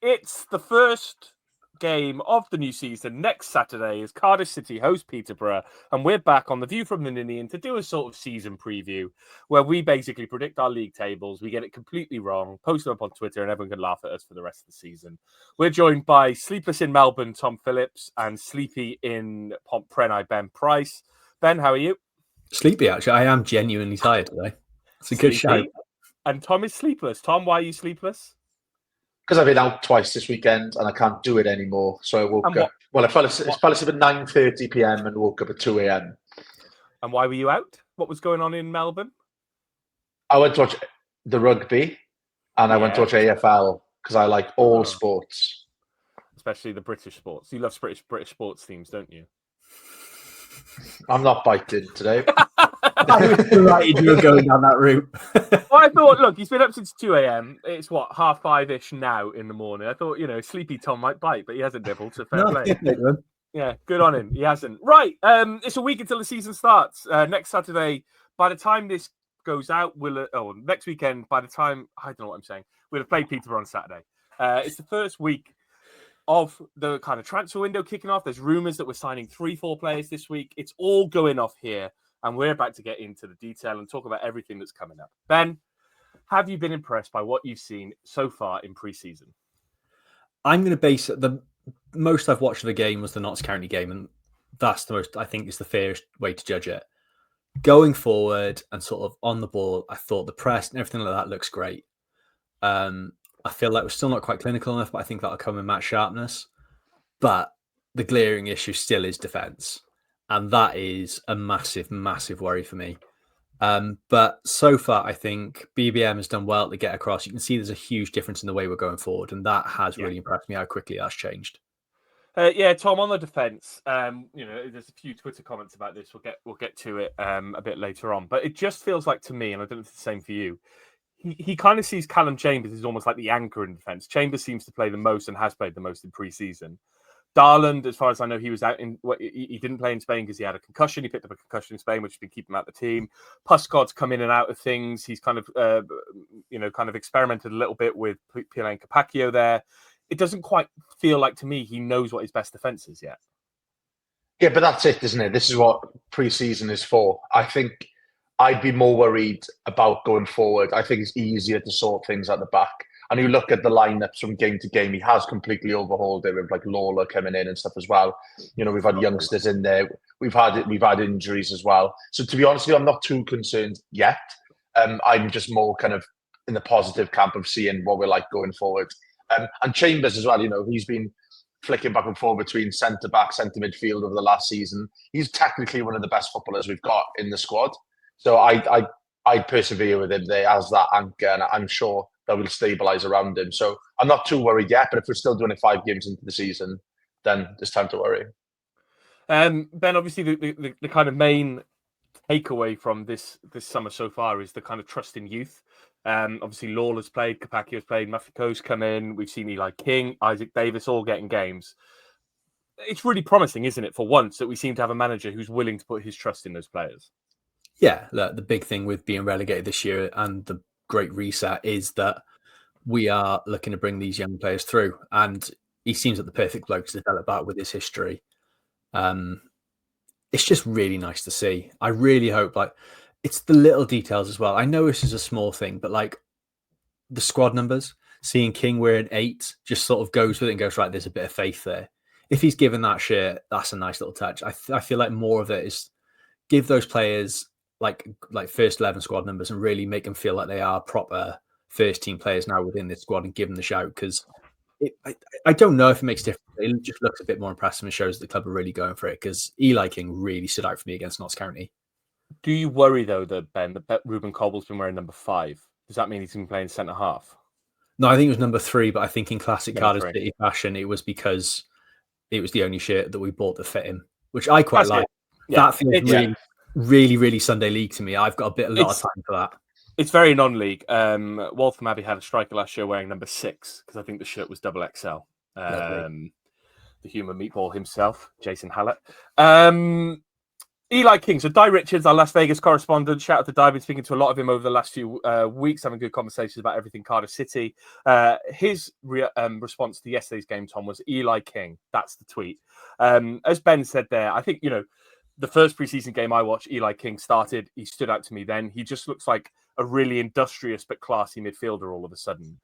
It's the first game of the new season. Next Saturday is Cardiff City host Peterborough, and we're back on the View from the Ninian to do a sort of season preview where we basically predict our league tables. We get it completely wrong, post them up on Twitter, and everyone can laugh at us for the rest of the season. We're joined by Sleepless in Melbourne, Tom Phillips, and Sleepy in Pontprenai, Ben Price. Ben, how are you? Sleepy, actually. I am genuinely tired today. It's a good show. And Tom is sleepless. Tom, why are you sleepless? Because I've been out twice this weekend and I can't do it anymore. So I woke up. Well, I fell asleep at 9:30 p.m. and woke up at 2 a.m. And why were you out? What was going on in Melbourne? I went to watch the rugby and I went to watch AFL because I like all sports. Especially the British sports. You love British sports themes, don't you? I'm not biting today. I was delighted you were going down that route. Well, I thought, look, he's been up since 2 a.m. It's what, 5:30-ish now in the morning. I thought, Sleepy Tom might bite, but he hasn't nibbled, so fair play. Yeah, good on him. He hasn't. Right, it's a week until the season starts. Next Saturday, by the time this goes out, next weekend, by the time, I don't know what I'm saying, we'll have played Peterborough on Saturday. It's the first week of the kind of transfer window kicking off. There's rumours that we're signing 3-4 players this week. It's all going off here. And we're about to get into the detail and talk about everything that's coming up. Ben, have you been impressed by what you've seen so far in pre-season? I'm going to base it. The most I've watched of the game was the Notts County game, and that's the most, I think, is the fairest way to judge it. Going forward and sort of on the ball, I thought the press and everything like that looks great. I feel like we're still not quite clinical enough, but I think that'll come in match sharpness. But the glaring issue still is defence. And that is a massive, massive worry for me. But so far, I think BBM has done well to get across. You can see there's a huge difference in the way we're going forward. And that has really impressed me how quickly that's changed. Tom, on the defence, there's a few Twitter comments about this. We'll get to it a bit later on. But it just feels like to me, and I don't know if it's the same for you, he kind of sees Callum Chambers as almost like the anchor in defence. Chambers seems to play the most and has played the most in pre-season. Darland, as far as I know, he was out he didn't play in Spain because he had a concussion. He picked up a concussion in Spain, which has been keeping him out of the team. Puscott's come in and out of things. He's kind of experimented a little bit with Pile and Capaccio there. It doesn't quite feel like to me he knows what his best defence is yet. Yeah, but that's it, isn't it? This is what pre-season is for. I think I'd be more worried about going forward. I think it's easier to sort things at the back. And you look at the lineups from game to game, he has completely overhauled it with like Lawler coming in and stuff as well. We've had youngsters in there. We've had injuries as well. So to be honest with you, I'm not too concerned yet. I'm just more kind of in the positive camp of seeing what we're like going forward. And Chambers as well, he's been flicking back and forth between centre-back, centre midfield over the last season. He's technically one of the best footballers we've got in the squad. So I'd persevere with him there as that anchor, and I'm sure that will stabilise around him. So I'm not too worried yet, but if we're still doing it 5 games into the season, then there's time to worry. Ben, obviously the kind of main takeaway from this summer so far is the kind of trust in youth. Obviously Lawler's played, Capaccio's played, Mafiko's come in. We've seen Eli King, Isaac Davis all getting games. It's really promising, isn't it, for once that we seem to have a manager who's willing to put his trust in those players. Yeah, look, the big thing with being relegated this year and the great reset is that we are looking to bring these young players through, and he seems like the perfect bloke to develop that with his history. It's just really nice to see. I really hope it's the little details as well. I know this is a small thing, but the squad numbers, seeing King wearing 8 just sort of goes with it and goes, right, there's a bit of faith there. If he's given that shirt, that's a nice little touch. I feel like more of it is give those players like first 11 squad numbers and really make them feel like they are proper first team players now within this squad and give them the shout, because I don't know if it makes a difference. It just looks a bit more impressive and shows the club are really going for it, because Eli King really stood out for me against Notts County. Do you worry though that Ruben Cobble's been wearing number 5? Does that mean he's been playing centre half? No, I think it was number 3, but I think in classic Cardiff City fashion it was because it was the only shirt that we bought that fit him, which I quite like. Yeah. That feels really Sunday league to me. I've got a lot of time for that. It's very non-league. Waltham Abbey had a striker last year wearing number 6 because I think the shirt was double XL. The human meatball himself, Jason Hallett. Eli King. So Di Richards, our Las Vegas correspondent. Shout out to Di. Been speaking to a lot of him over the last few weeks, having good conversations about everything Cardiff City. His response to yesterday's game, Tom, was Eli King. That's the tweet. As Ben said there, I think, the first preseason game I watched, Eli King started. He stood out to me then. He just looks like a really industrious but classy midfielder all of a sudden.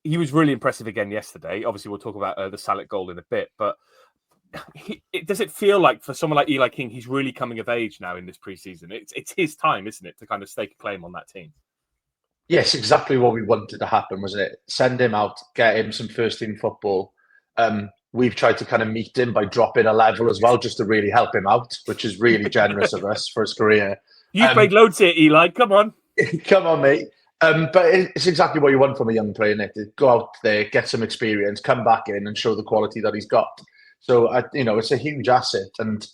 He was really impressive again yesterday. Obviously, we'll talk about the Salek goal in a bit, but does it feel like for someone like Eli King, he's really coming of age now in this preseason? It's his time, isn't it, to kind of stake a claim on that team? Yes, exactly what we wanted to happen, wasn't it? Send him out, get him some first team football. We've tried to kind of meet him by dropping a level as well, just to really help him out, which is really generous of us for his career. You played loads here, Eli. Come on. Come on, mate. But it's exactly what you want from a young player, Nick. To go out there, get some experience, come back in and show the quality that he's got. So, it's a huge asset. And,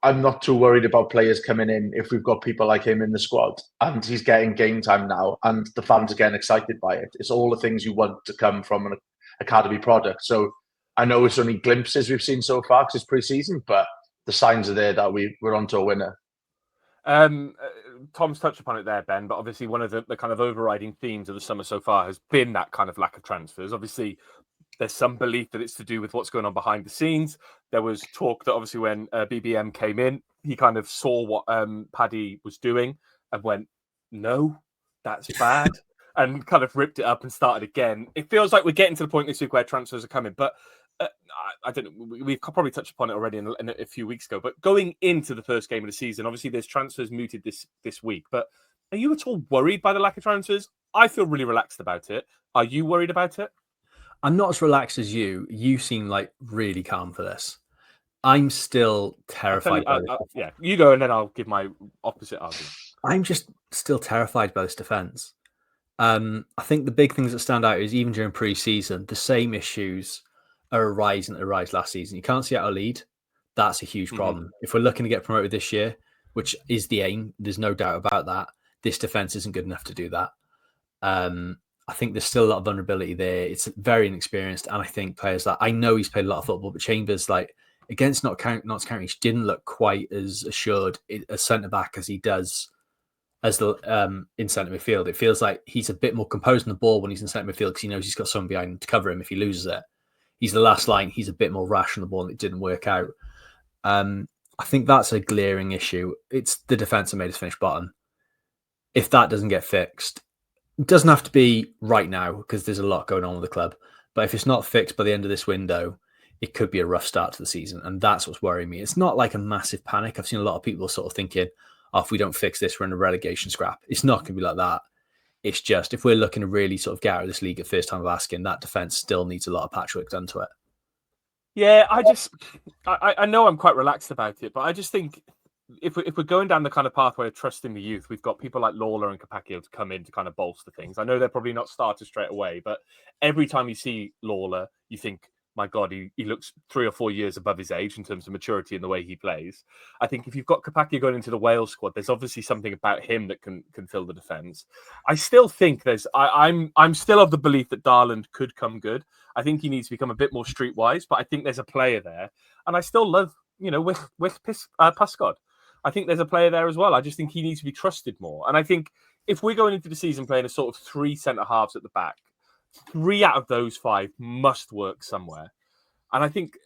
I'm not too worried about players coming in if we've got people like him in the squad. And he's getting game time now, and the fans are getting excited by it. It's all the things you want to come from an academy product. So I know it's only glimpses we've seen so far because it's pre-season, but the signs are there that we're onto a winner. Tom's touched upon it there, Ben, but obviously one of the kind of overriding themes of the summer so far has been that kind of lack of transfers. Obviously, there's some belief that it's to do with what's going on behind the scenes. There was talk that obviously when BBM came in, he kind of saw what Paddy was doing and went, no, that's bad, and kind of ripped it up and started again. It feels like we're getting to the point this week where transfers are coming, but I don't know. We've probably touched upon it already in a few weeks ago, but going into the first game of the season, obviously there's transfers mooted this week, but are you at all worried by the lack of transfers? I feel really relaxed about it. Are you worried about it? I'm not as relaxed as you. You seem like really calm for this. I'm still terrified. Yeah, you go and then I'll give my opposite argument. I'm just still terrified by this defence. I think the big things that stand out is even during pre-season, the same issues are arising that arise last season. You can't see out a lead. That's a huge problem. If we're looking to get promoted this year, which is the aim, there's no doubt about that. This defence isn't good enough to do that. I think there's still a lot of vulnerability there. It's very inexperienced, and I think players that I know he's played a lot of football, but Chambers, like against Notts County, didn't look quite as assured as centre back as he does as the in centre midfield. It feels like he's a bit more composed on the ball when he's in centre midfield because he knows he's got someone behind him to cover him if he loses it. He's the last line. He's a bit more rash on the ball, and it didn't work out. I think that's a glaring issue. It's the defence that made us finish bottom. If that doesn't get fixed, it doesn't have to be right now because there's a lot going on with the club. But if it's not fixed by the end of this window, it could be a rough start to the season. And that's what's worrying me. It's not like a massive panic. I've seen a lot of people sort of thinking, if we don't fix this, we're in a relegation scrap. It's not going to be like that. It's just, if we're looking to really sort of get out of this league at first time of asking, that defence still needs a lot of patchwork done to it. Yeah, I know I'm quite relaxed about it, but I just think if we're going down the kind of pathway of trusting the youth, we've got people like Lawler and Capaccio to come in to kind of bolster things. I know they're probably not starters straight away, but every time you see Lawler, you think, my God, he looks 3 or 4 years above his age in terms of maturity and the way he plays. I think if you've got Capaccio going into the Wales squad, there's obviously something about him that can fill the defence. I still think I'm still of the belief that Darland could come good. I think he needs to become a bit more streetwise, but I think there's a player there. And I still love, with Pascod. I think there's a player there as well. I just think he needs to be trusted more. And I think if we're going into the season playing a sort of 3 centre-halves at the back, 3 out of those 5 must work somewhere. And I think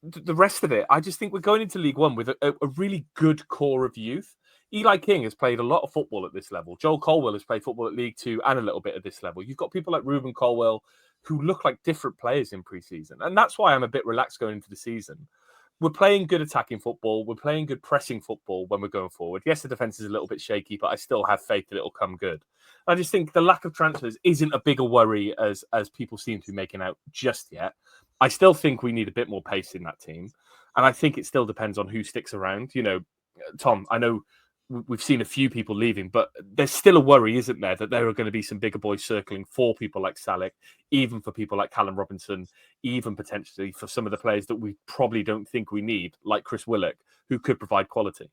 the rest of it, I just think we're going into League One with a really good core of youth. Eli King has played a lot of football at this level. Joel Colwell has played football at League Two and a little bit at this level. You've got people like Ruben Colwell who look like different players in pre-season. And that's why I'm a bit relaxed going into the season. We're playing good attacking football. We're playing good pressing football when we're going forward. Yes, the defence is a little bit shaky, but I still have faith that it'll come good. I just think the lack of transfers isn't a bigger worry as people seem to be making out just yet. I still think we need a bit more pace in that team. And I think it still depends on who sticks around. Tom, I know we've seen a few people leaving, but there's still a worry, isn't there, that there are going to be some bigger boys circling for people like Salek, even for people like Callum Robinson, even potentially for some of the players that we probably don't think we need, like Chris Willock, who could provide quality.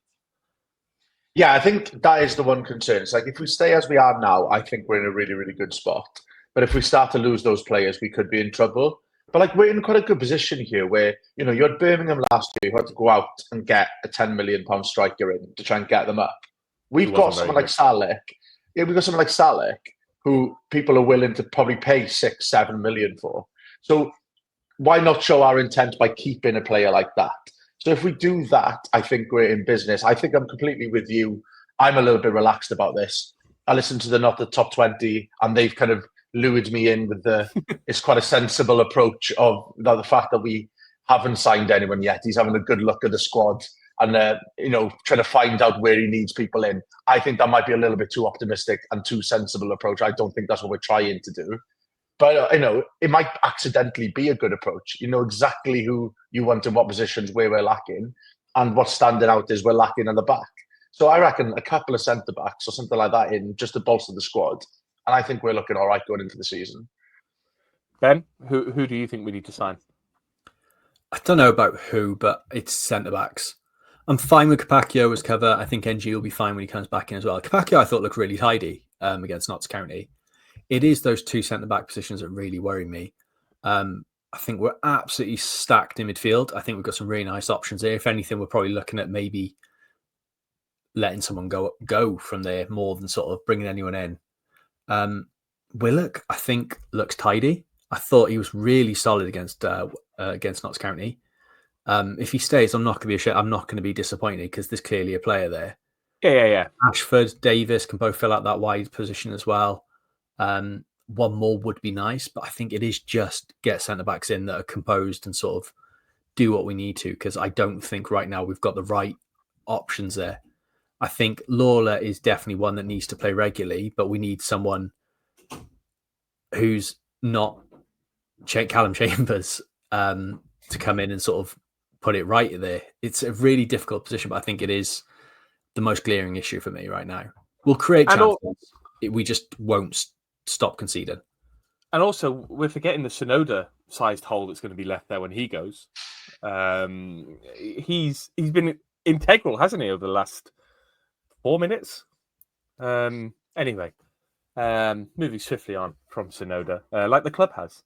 Yeah, I think that is the one concern. It's like if we stay as we are now, I think we're in a really, really good spot. But if we start to lose those players, we could be in trouble. But like we're in quite a good position here where, you had Birmingham last year who had to go out and get a £10 million striker in to try and get them up. We've got someone like Salek. Yeah, we've got someone like Salek who people are willing to probably pay 6-7 million for. So why not show our intent by keeping a player like that? So if we do that, I think we're in business. I think I'm completely with you. I'm a little bit relaxed about this. I listened to Not the Top 20 and they've kind of lured me in with it's quite a sensible approach of the fact that we haven't signed anyone yet. He's having a good look at the squad and, trying to find out where he needs people in. I think that might be a little bit too optimistic and too sensible approach. I don't think that's what we're trying to do. But, it might accidentally be a good approach. You know exactly who you want in what positions, where we're lacking, and what's standing out is we're lacking on the back. So I reckon a couple of centre-backs or something like that in just to bolster the squad. And I think we're looking all right going into the season. Ben, who do you think we need to sign? I don't know about who, but it's centre-backs. I'm fine with Capaccio as cover. I think NG will be fine when he comes back in as well. Capaccio, I thought, looked really tidy against Notts County. It is those two centre-back positions that really worry me. I think we're absolutely stacked in midfield. I think we've got some really nice options there. If anything, we're probably looking at maybe letting someone go from there more than sort of bringing anyone in. Willock, I think, looks tidy. I thought he was really solid against Notts County. If he stays, I'm not going to be disappointed because there's clearly a player there. Yeah. Ashford, Davis can both fill out that wide position as well. One more would be nice, but I think it is just get centre-backs in that are composed and sort of do what we need to, because I don't think right now we've got the right options there. I think Lawler is definitely one that needs to play regularly, but we need someone who's not Callum Chambers to come in and sort of put it right there. It's a really difficult position, but I think it is the most glaring issue for me right now. We'll create chances. We just won't stop conceding. And also, we're forgetting the Sonoda-sized hole that's going to be left there when he goes. He's been integral, hasn't he, over the last 4 minutes? Anyway, moving swiftly on from Sonoda, like the club has.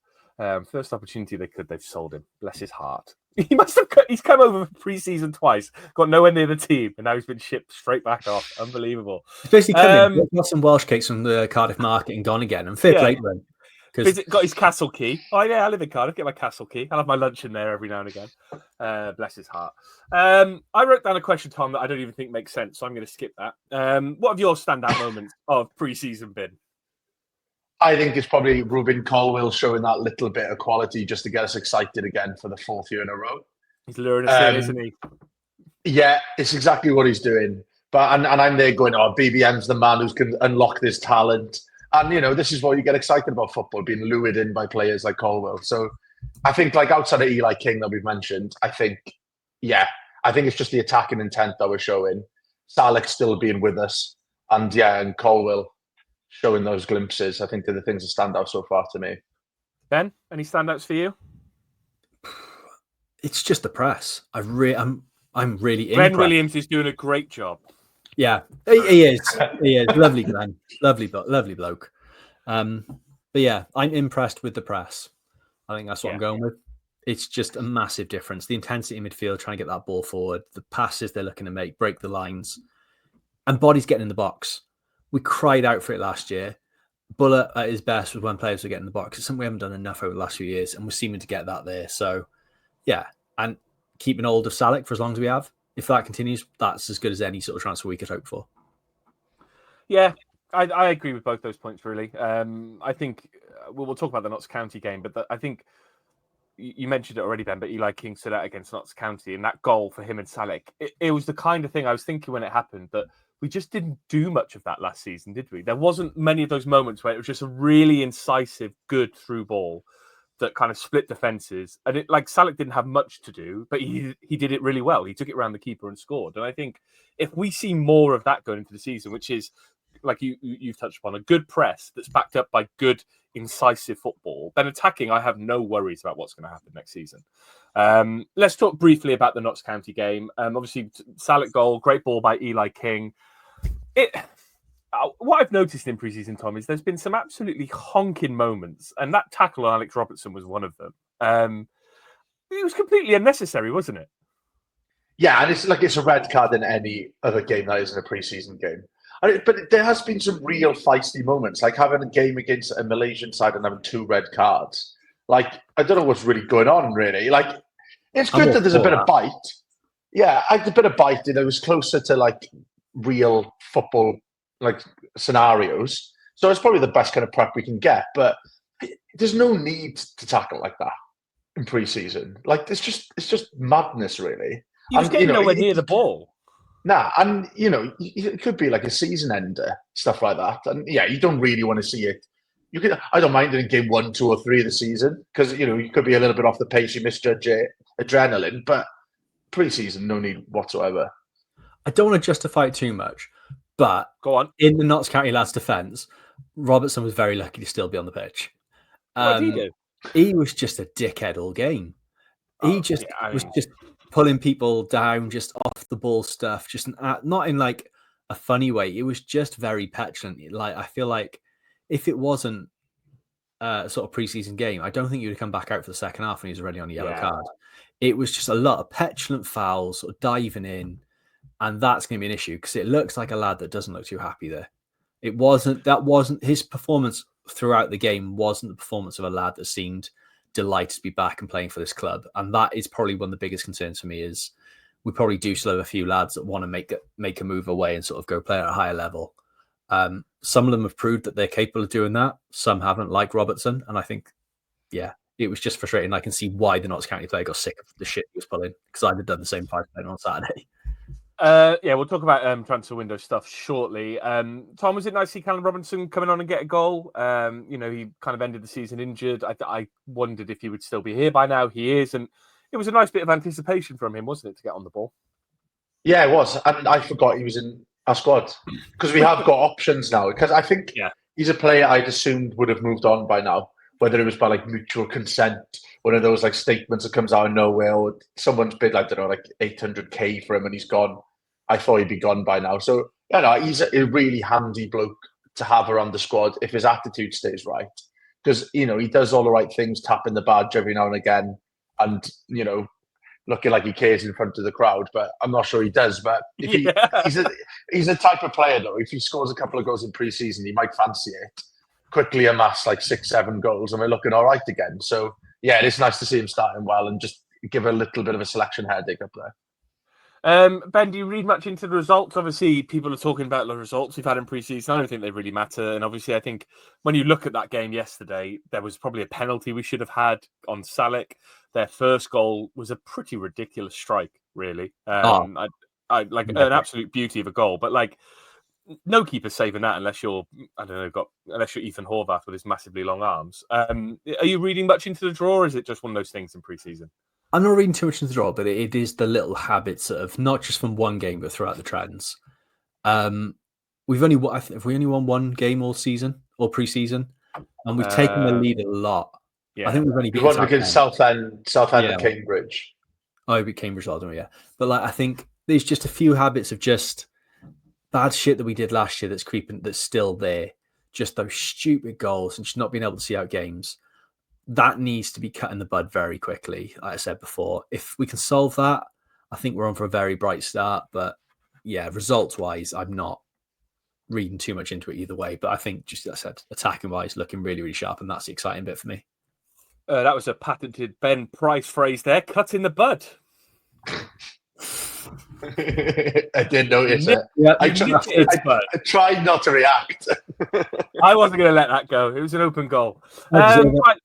First opportunity they've sold him. Bless his heart. He's come over for pre-season twice, got nowhere near the team, and now he's been shipped straight back off. Unbelievable. He's basically come in, got some Welsh cakes from the Cardiff market and gone again. And fair play to him. Got his castle key. Oh yeah, I live in Cardiff. Get my castle key. I'll have my lunch in there every now and again. Bless his heart. I wrote down a question, Tom, that I don't even think makes sense, so I'm going to skip that. What have your standout moments of pre-season been? I think it's probably Ruben Colwill showing that little bit of quality just to get us excited again for the 4th year in a row. He's luring us in, isn't he? Yeah, it's exactly what he's doing. But and I'm there going, BBM's the man who can unlock this talent. And, this is what you get excited about football, being lured in by players like Colwill. So I think, like, outside of Eli King that we've mentioned, I think it's just the attacking intent that we're showing. Salek still being with us. And Colwill showing those glimpses. I think they're the things that stand out so far to me. Ben, any standouts for you? It's just the press. I'm really impressed. Glenn Williams is doing a great job. Yeah, he is. He is. Lovely Glenn. Lovely bloke. But yeah, I'm impressed with the press. I think that's what I'm going with. It's just a massive difference. The intensity in midfield, trying to get that ball forward, the passes they're looking to make, break the lines, and bodies getting in the box. We cried out for it last year. Bullet at his best was when players were getting in the box. It's something we haven't done enough over the last few years, and we're seeming to get that there. So, yeah, and keeping hold of Salek for as long as we have. If that continues, that's as good as any sort of transfer we could hope for. Yeah, I agree with both those points, really. I think we'll talk about the Notts County game, but I think you mentioned it already, Ben, but Eli King stood out against Notts County, and that goal for him and Salek, it was the kind of thing I was thinking when it happened, that we just didn't do much of that last season, did we? There wasn't many of those moments where it was just a really incisive, good through ball that kind of split defenses. And it, like, Salek didn't have much to do, but he did it really well. He took it around the keeper and scored. And I think if we see more of that going into the season, which is, like you've touched upon, a good press that's backed up by good, incisive football, then attacking, I have no worries about what's going to happen next season. Let's talk briefly about the Notts County game. Obviously, Salek goal, great ball by Eli King. what I've noticed in preseason, Tom, is there's been some absolutely honking moments, and that tackle on Alex Robertson was one of them. It was completely unnecessary, wasn't it? Yeah, and it's a red card in any other game that isn't a preseason game. But there has been some real feisty moments, like having a game against a Malaysian side and having 2 red cards. Like, I don't know what's really going on, really. Like, it's good that there's a bit of bite. Yeah, a bit of bite. It was closer to, like, real football, like, scenarios. So it's probably the best kind of prep we can get. But there's no need to tackle like that in preseason. Like, it's just madness, really. He was getting nowhere near the ball. Nah, and it could be like a season ender, stuff like that. And yeah, you don't really want to see it. I don't mind it in game 1, 2, or 3 of the season because you could be a little bit off the pace. You misjudge adrenaline, but preseason, no need whatsoever. I don't want to justify it too much, but go on. In the Notts County lads' defence, Robertson was very lucky to still be on the pitch. What did he do? He was just a dickhead all game. He was just pulling people down, just off the ball stuff, just not in like a funny way. It was just very petulant. Like, I feel like if it wasn't a sort of preseason game, I don't think you'd have come back out for the second half when he was already on a yellow card. It was just a lot of petulant fouls, sort of diving in, and that's going to be an issue because it looks like a lad that doesn't look too happy there. That wasn't his performance throughout the game. Wasn't the performance of a lad that seemed delighted to be back and playing for this club, and that is probably one of the biggest concerns for me. Is we probably do still have a few lads that want to make a move away and sort of go play at a higher level. Some of them have proved that they're capable of doing that. Some haven't, like Robertson, and I think, it was just frustrating. I can see why the Notts County player got sick of the shit he was pulling because I'd have done the same 5 on Saturday. We'll talk about transfer window stuff shortly. Tom, was it nice to see Callum Robinson coming on and get a goal? He kind of ended the season injured. I wondered if he would still be here by now. He is, and it was a nice bit of anticipation from him, wasn't it, to get on the ball? Yeah, it was. And I forgot he was in our squad because we have got options now. Because I think he's a player I'd assumed would have moved on by now, whether it was by like mutual consent, one of those like statements that comes out of nowhere, or someone's bid, I don't know, like 800k for him and he's gone. I thought he'd be gone by now. So, he's a really handy bloke to have around the squad if his attitude stays right. Because, he does all the right things, tapping the badge every now and again and, looking like he cares in front of the crowd. But I'm not sure he does. But if he's a type of player, though, if he scores a couple of goals in pre-season, he might fancy it. Quickly amass like 6-7 goals and we're looking all right again. So, it is nice to see him starting well and just give a little bit of a selection headache up there. Ben, do you read much into the results? Obviously, people are talking about the results we've had in pre-season. I don't think they really matter. And obviously, I think when you look at that game yesterday, there was probably a penalty we should have had on Salek. Their first goal was a pretty ridiculous strike, really. An absolute beauty of a goal. But like, no keeper saving that unless you're, unless you're Ethan Horvath with his massively long arms. Are you reading much into the draw, or is it just one of those things in pre-season? I'm not reading too much into the draw, but it is the little habits of not just from one game, but throughout the trends. We've only won one game all season or preseason, and we've taken the lead a lot. Yeah. I think we've only won against Southend and Cambridge. Oh, we beat Cambridge, but like I think there's just a few habits of just bad shit that we did last year that's creeping, that's still there. Just those stupid goals and just not being able to see out games. That needs to be cut in the bud very quickly. Like I said before, if we can solve that, I think we're on for a very bright start. But results-wise, I'm not reading too much into it either way. But I think, just as I said, attacking-wise, looking really, really sharp, and that's the exciting bit for me. That was a patented Ben Price phrase there, cut in the bud. I did notice it. Yeah, I tried not to react. I wasn't going to let that go. It was an open goal. Right.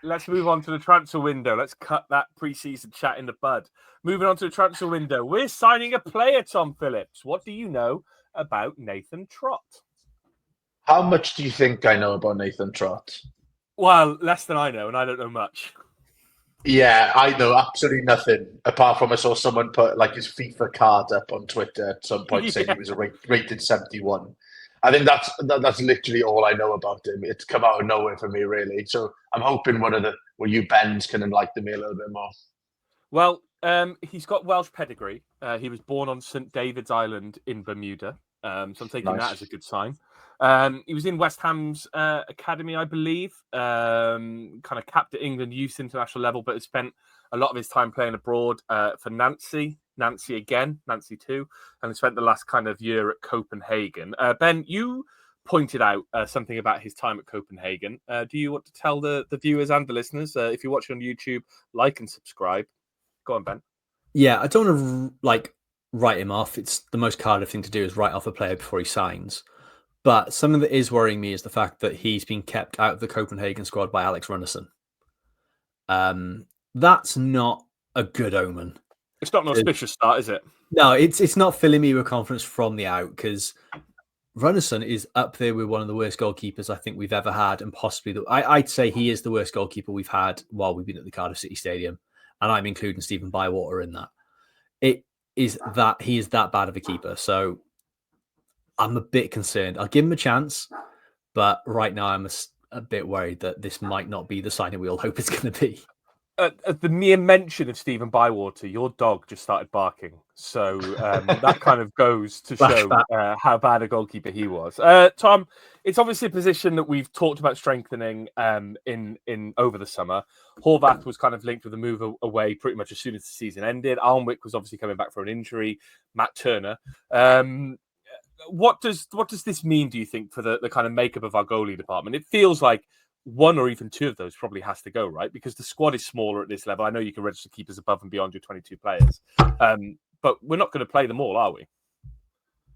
Let's move on to the transfer window. Let's cut that pre-season chat in the bud. Moving on to the transfer window. We're signing a player, Tom Phillips. What do you know about Nathan Trott? How much do you think I know about Nathan Trott? Well, less than I know, and I don't know much. Yeah, I know absolutely nothing, apart from I saw someone put like his FIFA card up on Twitter at some point saying he was rated 71. I think that's literally all I know about him. It's come out of nowhere for me, really. So I'm hoping one of you Bens can enlighten me a little bit more. Well, he's got Welsh pedigree. He was born on St. David's Island in Bermuda. So I'm taking that as a good sign. He was in West Ham's academy, I believe, kind of capped at England youth international level, but has spent a lot of his time playing abroad for Nancy 2, and has spent the last kind of year at Copenhagen. Ben, you pointed out something about his time at Copenhagen. Do you want to tell the viewers and the listeners, if you're watching on YouTube, like and subscribe? Go on, Ben. Yeah, I don't want to write him off. It's the most Cardiff thing to do is write off a player before he signs. But something that is worrying me is the fact that he's been kept out of the Copenhagen squad by Alex Runnison. That's not a good omen. It's not an auspicious start, is it? No, it's not filling me with confidence from the out, because Runnison is up there with one of the worst goalkeepers I think we've ever had, and possibly I'd say he is the worst goalkeeper we've had while we've been at the Cardiff City Stadium, and I'm including Stephen Bywater in that. He is that bad of a keeper, so I'm a bit concerned. I'll give him a chance, but right now I'm a bit worried that this might not be the signing we all hope it's going to be. At the mere mention of Stephen Bywater, your dog just started barking. So that kind of goes to show how bad a goalkeeper he was. Tom, it's obviously a position that we've talked about strengthening in over the summer. Horvath was kind of linked with a move away pretty much as soon as the season ended. Alnwick was obviously coming back for an injury. Matt Turner. What does this mean, do you think, for the kind of makeup of our goalie department? It feels like one or even two of those probably has to go, right? Because the squad is smaller at this level. I know you can register keepers above and beyond your 22 players, but we're not going to play them all, are we?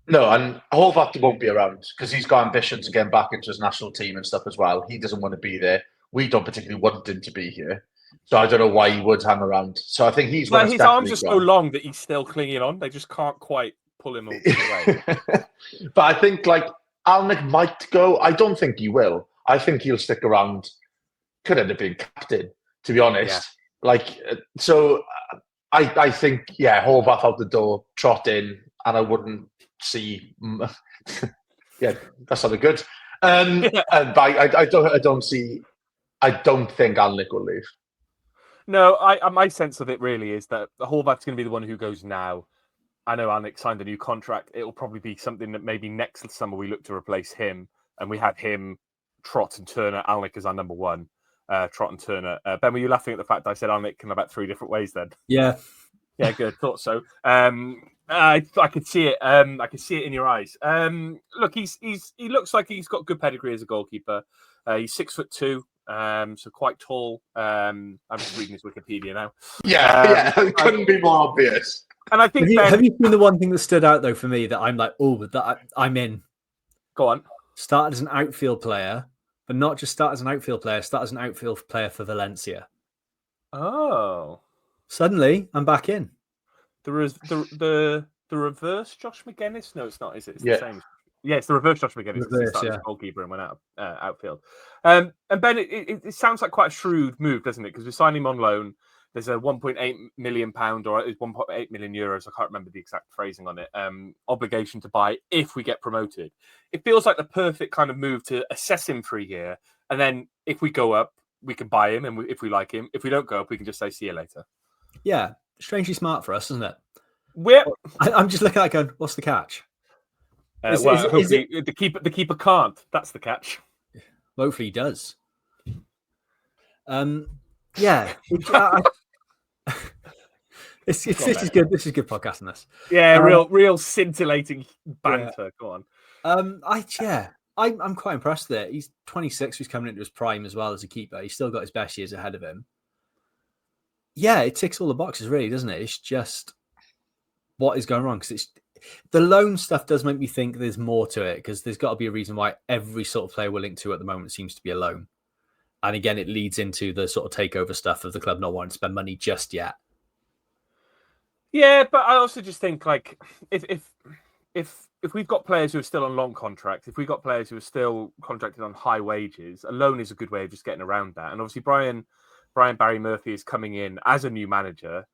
No, and Horvath won't be around because he's got ambitions to get back into his national team and stuff as well. He doesn't want to be there. We don't particularly want him to be here. So I don't know why he would hang around. So I think he's... Well, his arms are so long that he's still clinging on. They just can't quite pull him away. But I think, Alnwick might go. I don't think he will. I think he'll stick around. Could end up being captain, to be honest. Yeah. So I think, Horvath out the door, trot in, and I wouldn't see. Yeah, that's not good. But I don't think Alnwick will leave. No, my sense of it really is that Horvath's going to be the one who goes now. I know Alnwick signed a new contract. It'll probably be something that maybe next summer we look to replace him, and we had him, Trott and Turner. Alnwick is our number one. Trott and Turner. Ben, were you laughing at the fact that I said Alnwick in about 3 different ways then? Yeah. Yeah, good. Thought so. I could see it. I could see it in your eyes. Look, he looks like he's got good pedigree as a goalkeeper. He's 6'2", so quite tall. I'm just reading his Wikipedia now. Yeah, it couldn't be more obvious. And I think have you seen the one thing that stood out though for me that I'm like, I'm in? Go on. Started as an outfield player, but not just start as an outfield player. Start as an outfield player for Valencia. Oh. Suddenly, I'm back in. The reverse Josh McGuinness? No, it's not. Is it? It's the same. Yeah, it's the reverse Josh McGuinness. He started as a goalkeeper and went out outfield. And Ben, it sounds like quite a shrewd move, doesn't it? Because we signed him on loan. There's a £1.8 million or 1.8 million euros. I can't remember the exact phrasing on it. Obligation to buy if we get promoted. It feels like the perfect kind of move to assess him for a year, and then if we go up, we can buy him, and if we like him, if we don't go up, we can just say see you later. Yeah, strangely smart for us, isn't it? I'm just looking at it going, what's the catch? The keeper can't. That's the catch. Well, hopefully he does. Yeah. This is good. This is good podcasting. This. Yeah, real scintillating banter. Yeah. Go on. I'm quite impressed there. He's 26. He's coming into his prime as well as a keeper. He's still got his best years ahead of him. Yeah, it ticks all the boxes, really, doesn't it? It's just what is going wrong, because the loan stuff does make me think there's more to it, because there's got to be a reason why every sort of player we're linked to at the moment seems to be a loan. And again, it leads into the sort of takeover stuff of the club not wanting to spend money just yet. Yeah, but I also just think if we've got players who are still on long contracts, if we've got players who are still contracted on high wages, a loan is a good way of just getting around that. And obviously, Brian Barry Murphy is coming in as a new manager.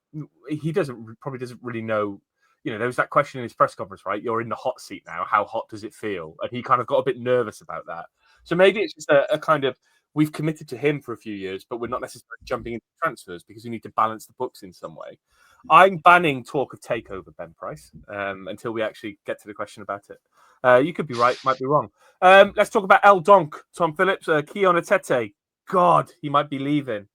He probably doesn't really know. There was that question in his press conference, right? You're in the hot seat now. How hot does it feel? And he kind of got a bit nervous about that. So maybe it's just a kind of, we've committed to him for a few years, but we're not necessarily jumping into transfers because we need to balance the books in some way. I'm banning talk of takeover, Ben Price, until we actually get to the question about it. You could be right, might be wrong. Let's talk about El Donk, Tom Phillips, Keon Atete. God, he might be leaving.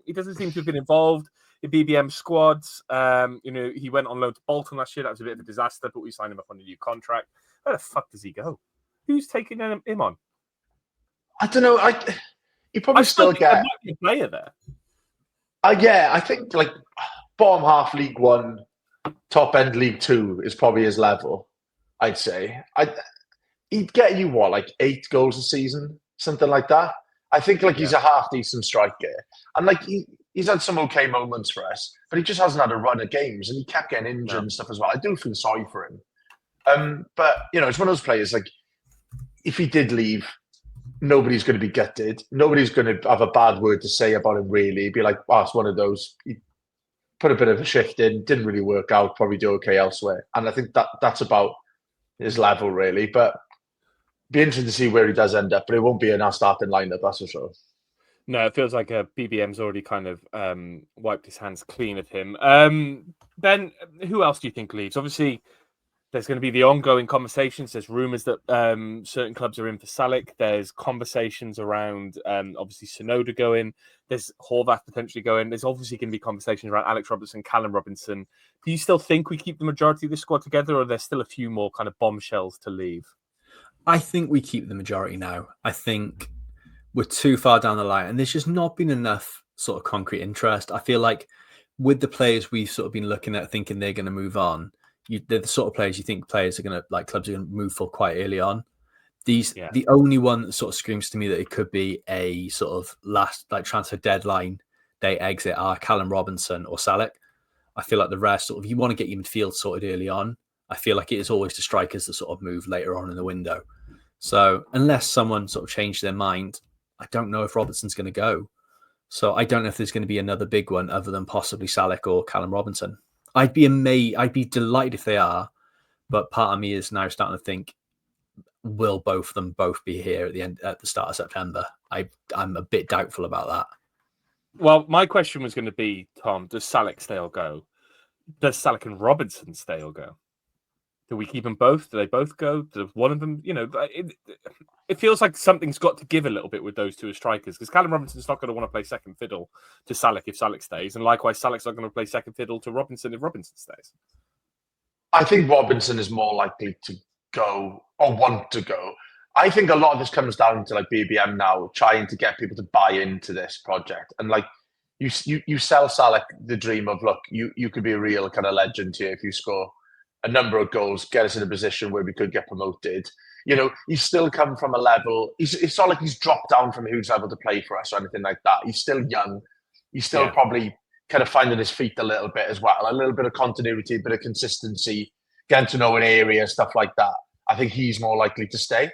He doesn't seem to have been involved in BBM squads. He went on loan to Bolton last year. That was a bit of a disaster, but we signed him up on a new contract. Where the fuck does he go? Who's taking him on? I don't know. You probably still get there might be a player there. Yeah, I think like bottom half League One, top end League Two is probably his level. I'd say. He'd get you what, like 8 goals a season, something like that. I think like he's a half decent striker, and like he's had some okay moments for us, but he just hasn't had a run of games, and he kept getting injured and stuff as well. I do feel sorry for him. But it's one of those players like if he did leave, nobody's going to be gutted. Nobody's going to have a bad word to say about him. Really, be like, oh, it's one of those. He put a bit of a shift in, didn't really work out. Probably do okay elsewhere, and I think that's about his level really, but. Be interesting to see where he does end up, but it won't be in our starting lineup, that's for sure. No, it feels like BBM's already kind of wiped his hands clean of him. Ben, who else do you think leaves? Obviously, there's going to be the ongoing conversations. There's rumours that certain clubs are in for Salek. There's conversations around, obviously, Sonoda going. There's Horvath potentially going. There's obviously going to be conversations around Alex Robertson, Callum Robinson. Do you still think we keep the majority of the squad together, or are there still a few more kind of bombshells to leave? I think we keep the majority now. I think we're too far down the line and there's just not been enough sort of concrete interest. I feel like with the players we've sort of been looking at thinking they're going to move on, they're the sort of players you think players are going to, like clubs are going to move for quite early on. The only one that sort of screams to me that it could be a sort of last like transfer deadline day exit are Callum Robinson or Salek. I feel like the rest sort of, you want to get your midfield sorted early on. I feel like it is always the strikers that sort of move later on in the window. So unless someone sort of changed their mind, I don't know if Robertson's going to go. So I don't know if there's going to be another big one other than possibly Salek or Callum Robinson. I'd be amazed. I'd be delighted if they are. But part of me is now starting to think, will both of them both be here at the start of September? I'm a bit doubtful about that. Well, my question was going to be, Tom, does Salek stay or go? Does Salek and Robinson stay or go? Do we keep them both? Do they both go? Does one of them, it feels like something's got to give a little bit with those two as strikers because Callum Robinson's not going to want to play second fiddle to Salek if Salek stays. And likewise, Salek's not going to play second fiddle to Robinson if Robinson stays. I think Robinson is more likely to go or want to go. I think a lot of this comes down to like BBM now trying to get people to buy into this project. And like you sell Salek the dream of, look, you could be a real kind of legend here if you score a number of goals, get us in a position where we could get promoted. He's still come from a level. It's not like he's dropped down from who's level to play for us or anything like that. He's still young. He's still probably kind of finding his feet a little bit as well. A little bit of continuity, a bit of consistency, getting to know an area, stuff like that. I think he's more likely to stay.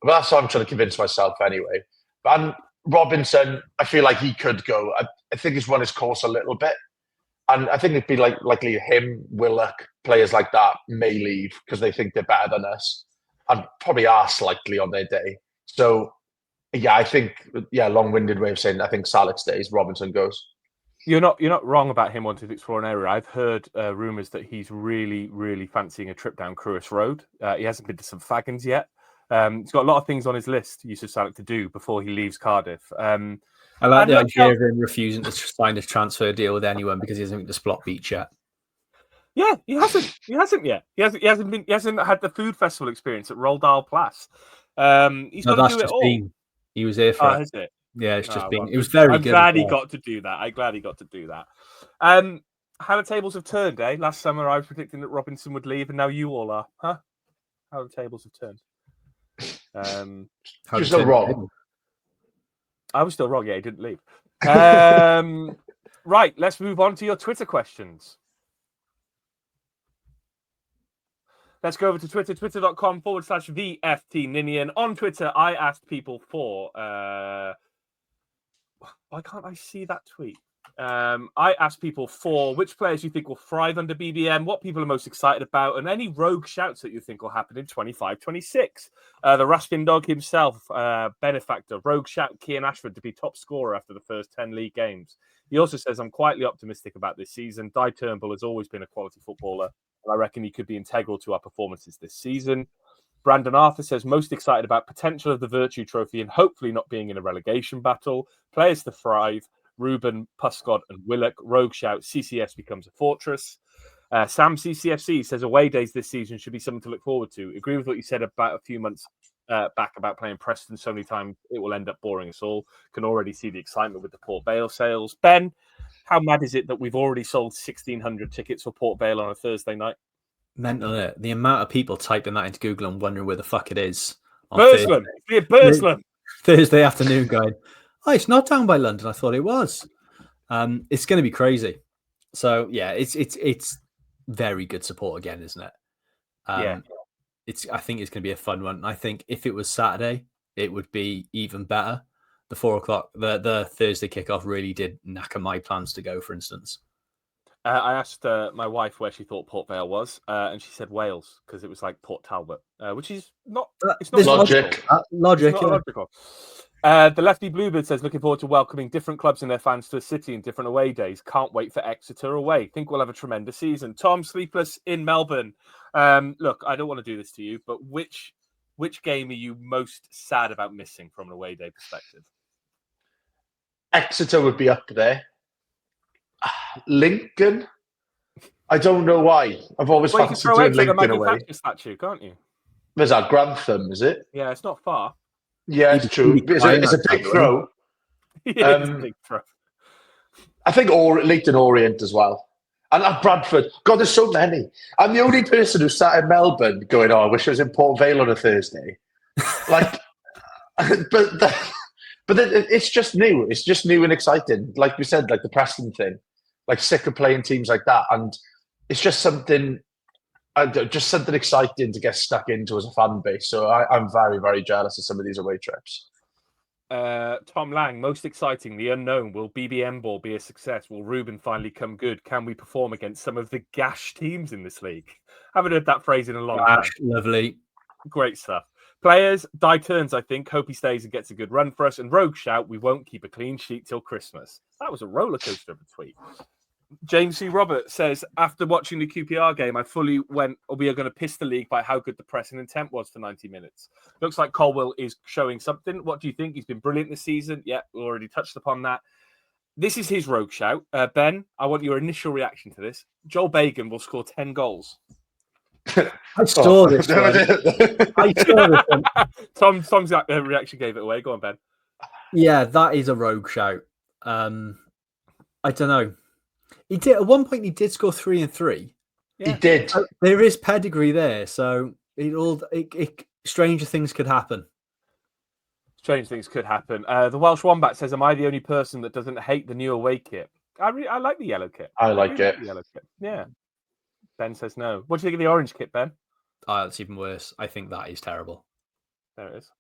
But that's what I'm trying to convince myself anyway. And Robinson, I feel like he could go. I think he's run his course a little bit. And I think it'd be likely him, Willock, players like that may leave because they think they're better than us and probably are slightly on their day. So, I think, long-winded way of saying I think Salek stays, Robinson goes. You're not wrong about him wanting to explore an area. I've heard rumours that he's really, really fancying a trip down Crewis Road. He hasn't been to St Fagans yet. He's got a lot of things on his list, Yusuf Salek, to do before he leaves Cardiff. I like the idea of him refusing to sign a transfer deal with anyone because he hasn't been to Splot Beach yet. Yeah, he hasn't yet. He hasn't had the food festival experience at Roald Dahl Place. He's got to do it all. He was here for it. Is it? Yeah, it's just been. It was very good. I'm glad he got to do that. How the tables have turned, eh? Last summer I was predicting that Robinson would leave, and now you all are, huh? How the tables have turned. You're still wrong. I was still wrong. Yeah, he didn't leave. Right, let's move on to your Twitter questions. Let's go over to Twitter, twitter.com/VFT Ninian. On Twitter, I asked people for... why can't I see that tweet? I asked people which players you think will thrive under BBM, what people are most excited about, and any rogue shouts that you think will happen in 25-26. The Raskin Dog himself, benefactor, rogue shout Kian Ashford to be top scorer after the first 10 league games. He also says, I'm quietly optimistic about this season. Di Turnbull has always been a quality footballer, and I reckon he could be integral to our performances this season. Brandon Arthur says, most excited about potential of the Virtue Trophy and hopefully not being in a relegation battle. Players to thrive. Ruben, Puscott, and Willock. Rogue shout, CCS becomes a fortress. Sam CCFC says away days this season should be something to look forward to. Agree with what you said about a few months back about playing Preston so many times it will end up boring us all. Can already see the excitement with the Port Vale sales. Ben, how mad is it that we've already sold 1,600 tickets for Port Vale on a Thursday night? Mental, isn't it? The amount of people typing that into Google and wondering where the fuck it is. Burslem. Thursday afternoon going, oh, it's not down by London. I thought it was. It's going to be crazy. So yeah, it's very good support again, isn't it? Yeah. I think it's going to be a fun one. I think if it was Saturday, it would be even better. The 4:00, the Thursday kickoff really did knacker my plans to go, for instance. I asked my wife where she thought Port Vale was, and she said Wales because it was like Port Talbot, which is not. It's not logic. Logic. It's not logical. The Lefty Bluebird says, looking forward to welcoming different clubs and their fans to the city in different away days. Can't wait for Exeter away. Think we'll have a tremendous season. Tom, sleepless in Melbourne. Look, I don't want to do this to you, but which game are you most sad about missing from an away day perspective? Exeter would be up there. Lincoln? I don't know why. I've always fancied doing Lincoln away. Statue, can't you? There's that Grantham, is it? Yeah, it's not far. Yeah, it's true. It's a big throw. Yeah, it's a big throw. I think Leighton Orient as well. And Bradford. God, there's so many. I'm the only person who sat in Melbourne going, oh, I wish I was in Port Vale on a Thursday. Like, but it's just new. It's just new and exciting. Like we said, like the Preston thing. Like sick of playing teams like that. And it's just something exciting to get stuck into as a fan base. So I'm very, very jealous of some of these away trips. Tom Lang, most exciting, the unknown. Will BBM ball be a success? Will Ruben finally come good? Can we perform against some of the gash teams in this league? Haven't heard that phrase in a long time. Lovely. Great stuff. Players, Die Turns, I think. Hope he stays and gets a good run for us. And Rogue shout, we won't keep a clean sheet till Christmas. That was a roller coaster of a tweet. James C. Robert says, after watching the QPR game, I fully went, we are going to piss the league by how good the pressing intent was for 90 minutes. Looks like Colwell is showing something. What do you think? He's been brilliant this season. Yeah, we already touched upon that. This is his rogue shout. Ben, I want your initial reaction to this. Joel Bagan will score 10 goals. I saw this one. Tom's reaction gave it away. Go on, Ben. Yeah, that is a rogue shout. I don't know. He did at one point. He did score 3 and 3. Yeah. He did. There is pedigree there, so stranger things could happen. Strange things could happen. The Welsh Wombat says, "Am I the only person that doesn't hate the new away kit? I like the yellow kit. I like it. The yellow kit. Yeah." Ben says no. What do you think of the orange kit, Ben? Oh, that's even worse. I think that is terrible. There it is.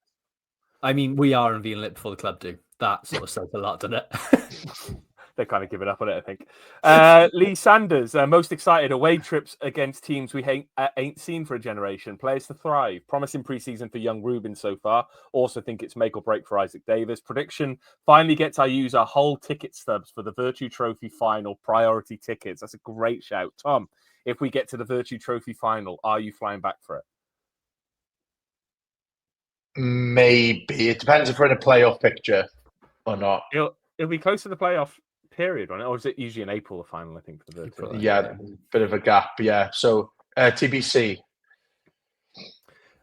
I mean, we are unveiling it before the club do. That sort of says a lot, doesn't it? They're kind of giving up on it, I think. Lee Sanders, most excited away trips against teams we ain't seen for a generation. Players to thrive. Promising preseason for young Ruben so far. Also think it's make or break for Isaac Davis. Prediction, finally gets our user whole ticket stubs for the Virtue Trophy final priority tickets. That's a great shout. Tom, if we get to the Virtue Trophy final, are you flying back for it? Maybe. It depends if we're in a playoff picture or not. It'll be close to the playoff period, right? Or is it usually in April, the final, I think, for the Virtue? Yeah, bit of a gap, yeah. So, TBC.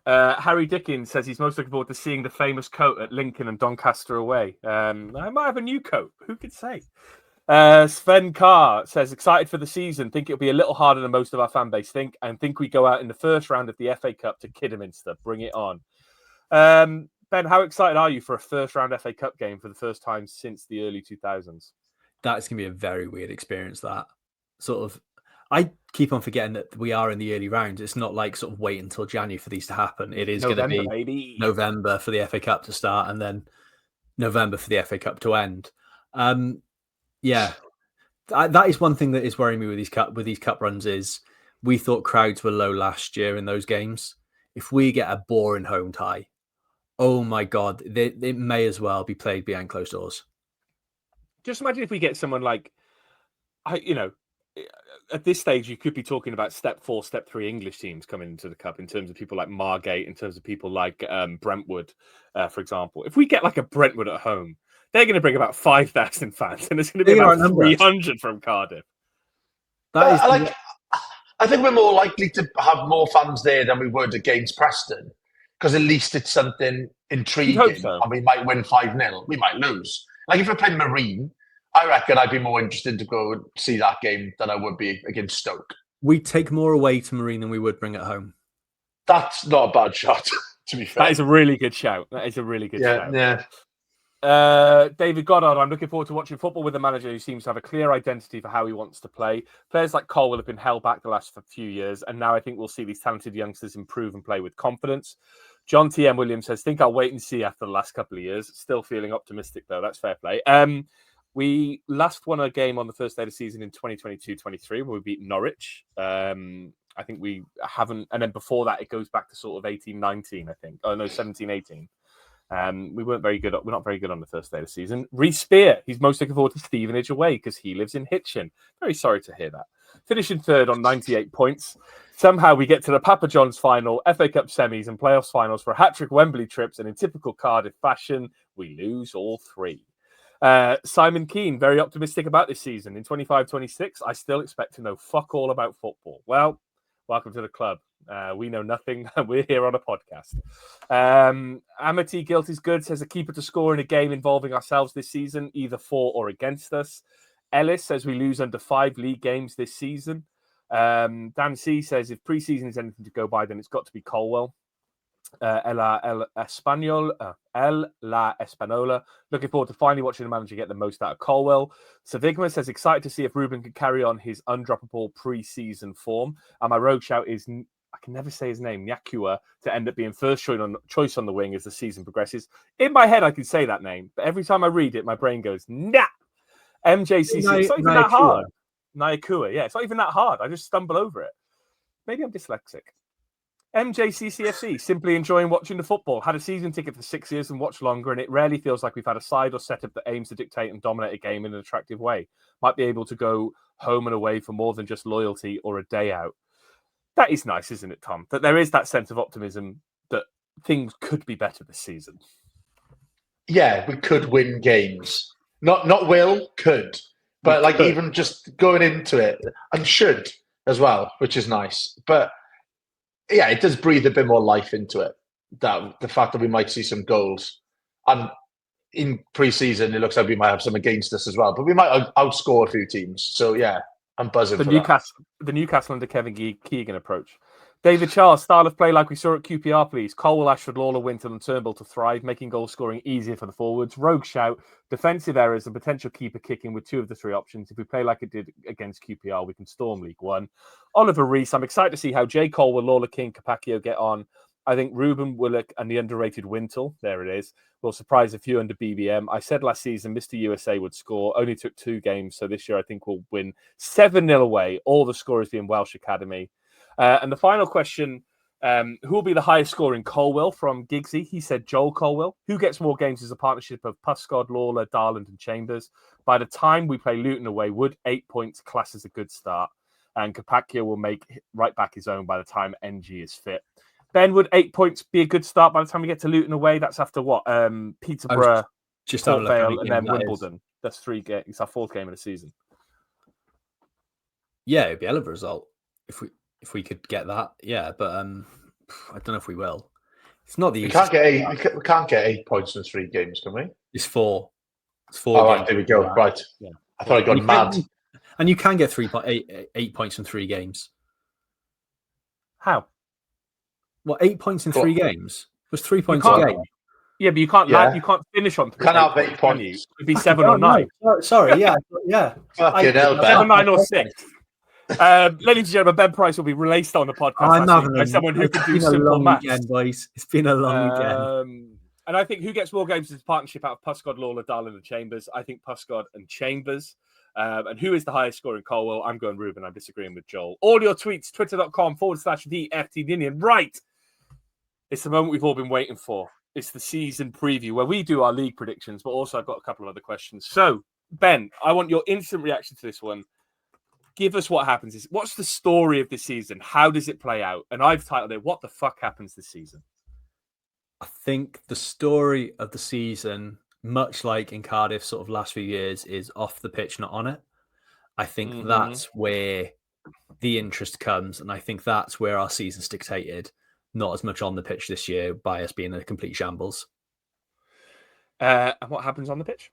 Harry Dickens says he's most looking forward to seeing the famous coat at Lincoln and Doncaster away. I might have a new coat. Who could say? Sven Carr says, excited for the season. Think it'll be a little harder than most of our fan base think, and think we go out in the first round of the FA Cup to Kidderminster. Bring it on. Ben, how excited are you for a first round FA Cup game for the first time since the early 2000s? That's going to be a very weird experience, that. Sort of, I keep on forgetting that we are in the early rounds. It's not like sort of wait until January for these to happen. It is going to be baby. November for the FA Cup to start and then November for the FA Cup to end. Yeah, That is one thing that is worrying me with these cup runs is we thought crowds were low last year in those games. If we get a boring home tie, oh my God, it may as well be played behind closed doors. Just imagine if we get someone like, at this stage, you could be talking about step 4, step 3 English teams coming into the cup in terms of people like Margate, in terms of people like Brentwood, for example. If we get like a Brentwood at home, they're going to bring about 5,000 fans, and it's going to be about 300 from Cardiff. I think we're more likely to have more fans there than we would against Preston, because at least it's something intriguing. So. And we might win 5-0. We might lose. Like if we're playing Marine, I reckon I'd be more interested to go and see that game than I would be against Stoke. We'd take more away to Marine than we would bring at home. That's not a bad shot, to be fair. That is a really good shout. Yeah. David Goddard, I'm looking forward to watching football with a manager who seems to have a clear identity for how he wants to play. Players like Colwell have been held back the last few years, and now I think we'll see these talented youngsters improve and play with confidence. John T.M. Williams says, think I'll wait and see after the last couple of years. Still feeling optimistic, though. That's fair play. We last won a game on the first day of the season in 2022-23 where we beat Norwich. I think we haven't, and then before that, it goes back to sort of 18-19, I think. Oh, no, 17-18. We weren't very good. We're not very good on the first day of the season. Reece Spear, he's most looking forward to Stevenage away because he lives in Hitchin. Very sorry to hear that. Finishing third on 98 points. Somehow we get to the Papa John's final, FA Cup semis and playoffs finals for a hat-trick Wembley trips, and in typical Cardiff fashion, we lose all 3. Simon Keane, very optimistic about this season. In 25-26, I still expect to know fuck all about football. Well, welcome to the club. We know nothing. We're here on a podcast. Amity Guilt is Good says a keeper to score in a game involving ourselves this season, either for or against us. Ellis says we lose under 5 league games this season. Dan C says if preseason is anything to go by, then it's got to be Colwell. El La Espanola. Looking forward to finally watching the manager get the most out of Colwell. Savigma says excited to see if Ruben can carry on his undroppable pre-season form. And my rogue shout is, I can never say his name, Nyakua, to end up being first choice on the wing as the season progresses. In my head, I can say that name, but every time I read it, my brain goes, nah. MJCC, it's not even that hard. Nyakua, yeah, it's not even that hard. I just stumble over it. Maybe I'm dyslexic. MJCCFC, simply enjoying watching the football. Had a season ticket for 6 years and watched longer, and it rarely feels like we've had a side or setup that aims to dictate and dominate a game in an attractive way. Might be able to go home and away for more than just loyalty or a day out. That is nice, isn't it, Tom? That there is that sense of optimism that things could be better this season. Yeah, we could win games. Not will, could. But like even just going into it, and should as well, which is nice. But yeah, it does breathe a bit more life into it. That the fact that we might see some goals, and in pre-season it looks like we might have some against us as well. But we might outscore a few teams. So yeah, I'm buzzing for that. The Newcastle under Kevin Keegan approach. David Charles, style of play like we saw at QPR, please. Colwell, Ashford, Lawler, Winton and Turnbull to thrive, making goal scoring easier for the forwards. Rogue shout, defensive errors and potential keeper kicking with 2 of the 3 options. If we play like it did against QPR, we can storm League One. Oliver Rees, I'm excited to see how Jay Colwell, Lawler King, Capaccio get on. I think Ruben Willock and the underrated Wintle, there it is, will surprise a few under BBM. I said last season Mr. USA would score, only took 2 games, so this year I think we'll win 7-0 away. All the scorers being Welsh Academy. And the final question, who will be the highest scoring? Colwell from Giggsy. He said Joel Colwell. Who gets more games as a partnership of Puscod, Lawler, Darland and Chambers? By the time we play Luton away, would 8 points class as a good start? And Capaccio will make right back his own by the time NG is fit. Ben, would 8 points be a good start by the time we get to Luton away? That's after what? Peterborough, Port Vale, and then Wimbledon. That's 3 games. It's our 4th game of the season. Yeah, it'd be a hell of a result if we could get that. Yeah, but I don't know if we will. It's not the easiest. We can't get 8 points in 3 games, can we? It's 4. It's 4. Oh, right, there we go. Right. Yeah. I thought I'd gone mad. And you can get 8 points in 3 games. How? What, 8 points in 3 games? It was 3 points a game. Yeah, but you can't. You can't finish on 3. Can't have 8 points. It'd be 7 or 9. No. Sorry, yeah. Fucking hell, Ben. 7, 9 or 6. Ladies and gentlemen, Ben Price will be released on the podcast by someone who can do simple maths. Weekend, boys. It's been a long weekend. And I think who gets more games is a partnership out of Puscod, Lawler, Darland and Chambers. I think Puscod and Chambers. And who is the highest scorer in Colwell? I'm going Ruben. I'm disagreeing with Joel. All your tweets, twitter.com/the Ninian. Right. It's the moment we've all been waiting for. It's the season preview where we do our league predictions, but also I've got a couple of other questions. So, Ben, I want your instant reaction to this one. Give us what happens. What's the story of this season? How does it play out? And I've titled it, What the Fuck Happens This Season? I think the story of the season, much like in Cardiff sort of last few years, is off the pitch, not on it. I think that's where the interest comes. And I think that's where our season's dictated. Not as much on the pitch this year by us being a complete shambles. And what happens on the pitch?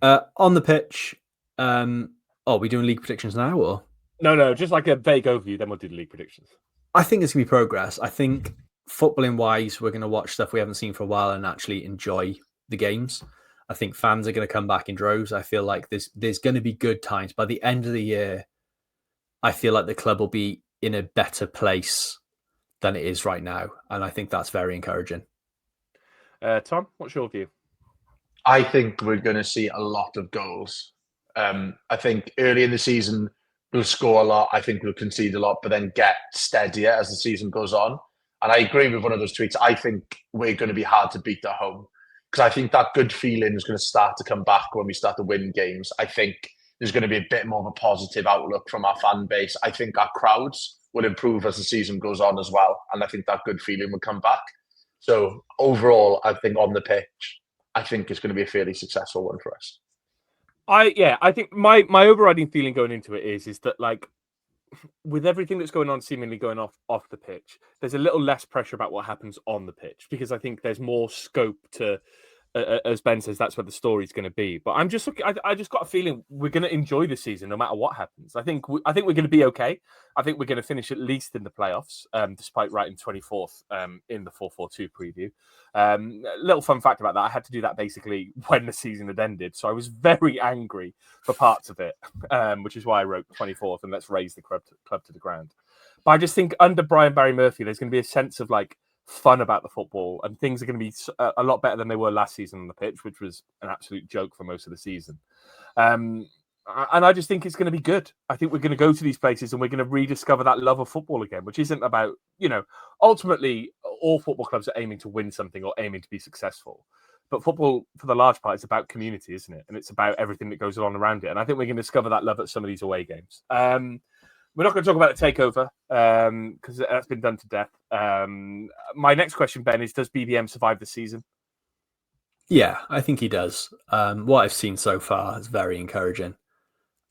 On the pitch, are we doing league predictions now? Or No, just like a vague overview, then we'll do the league predictions. I think it's going to be progress. I think footballing wise, we're going to watch stuff we haven't seen for a while and actually enjoy the games. I think fans are going to come back in droves. I feel like there's going to be good times. By the end of the year, I feel like the club will be in a better place than it is right now. And I think that's very encouraging. Tom, what's your view? I think we're going to see a lot of goals. I think early in the season, we'll score a lot. I think we'll concede a lot, but then get steadier as the season goes on. And I agree with one of those tweets. I think we're going to be hard to beat at home because I think that good feeling is going to start to come back when we start to win games. I think there's going to be a bit more of a positive outlook from our fan base. I think our crowds will improve as the season goes on as well. And I think that good feeling will come back. So overall, I think on the pitch, I think it's going to be a fairly successful one for us. I think my overriding feeling going into it is that, like, with everything that's going on, seemingly going off the pitch, there's a little less pressure about what happens on the pitch because I think there's more scope to, as Ben says, that's where the story's going to be. But I'm just looking. I just got a feeling we're going to enjoy the season no matter what happens. I think we're going to be okay. I think we're going to finish at least in the playoffs, despite writing 24th in the 4-4-2 preview. Little fun fact about that: I had to do that basically when the season had ended, so I was very angry for parts of it, which is why I wrote 24th and let's raise the club to the ground. But I just think under Brian Barry Murphy, there's going to be a sense of like fun about the football, and things are going to be a lot better than they were last season on the pitch, which was an absolute joke for most of the season. And I just think it's going to be good. I think we're going to go to these places and we're going to rediscover that love of football again, which isn't about, ultimately all football clubs are aiming to win something or aiming to be successful. But football, for the large part, is about community, isn't it? And it's about everything that goes on around it. And I think we're going to discover that love at some of these away games. We're not going to talk about the takeover because that's been done to death. My next question, Ben, is does BBM survive the season? Yeah, I think he does. What I've seen so far is very encouraging.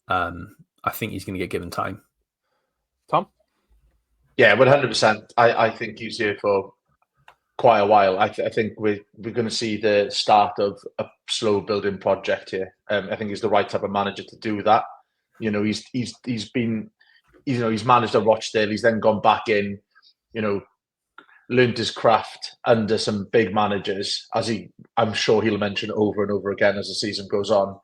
I think he's going to get given time. Tom? Yeah, 100%. I think he's here for quite a while. I think we're going to see the start of a slow building project here. I think he's the right type of manager to do that. He's managed at Rochdale. He's then gone back in, learned his craft under some big managers, I'm sure he'll mention over and over again as the season goes on,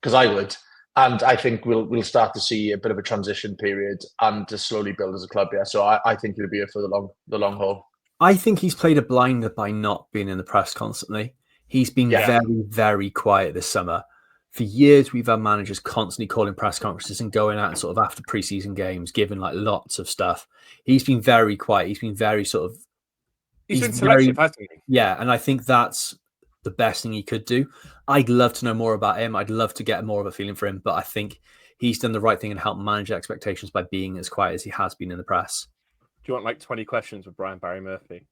because I would. And I think we'll start to see a bit of a transition period and to slowly build as a club here. So I think he'll be here for the long haul. I think he's played a blinder by not being in the press constantly. He's been very, very quiet this summer. For years, we've had managers constantly calling press conferences and going out and sort of after preseason games, giving like lots of stuff. He's been very quiet. He's been very sort of... He's been selective, hasn't he? Yeah, and I think that's the best thing he could do. I'd love to know more about him. I'd love to get more of a feeling for him, but I think he's done the right thing and helped manage expectations by being as quiet as he has been in the press. Do you want like 20 questions with Brian Barry Murphy?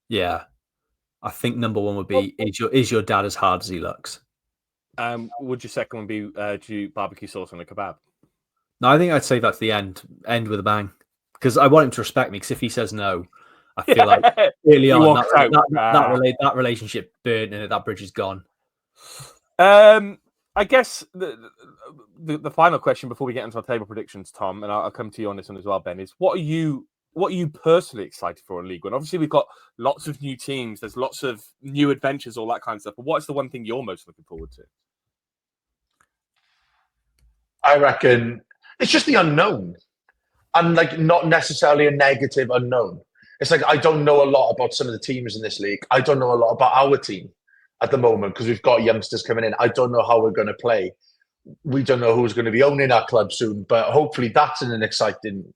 Yeah. I think number one would be, is your dad as hard as he looks? Would your second one be do you barbecue sauce on a kebab? No, I think I'd say that's the end with a bang. Because I want him to respect me, because if he says no, I feel like early on that relationship burnt and that bridge is gone. I guess the final question before we get into our table predictions, Tom, and I'll come to you on this one as well, Ben, is what are you personally excited for in League One? Obviously, we've got lots of new teams. There's lots of new adventures, all that kind of stuff. But what's the one thing you're most looking forward to? I reckon it's just the unknown, and like not necessarily a negative unknown. It's like I don't know a lot about some of the teams in this league. I don't know a lot about our team at the moment because we've got youngsters coming in. I don't know how we're going to play. we don't know who's going to be owning our club soon, but hopefully that's in an exciting,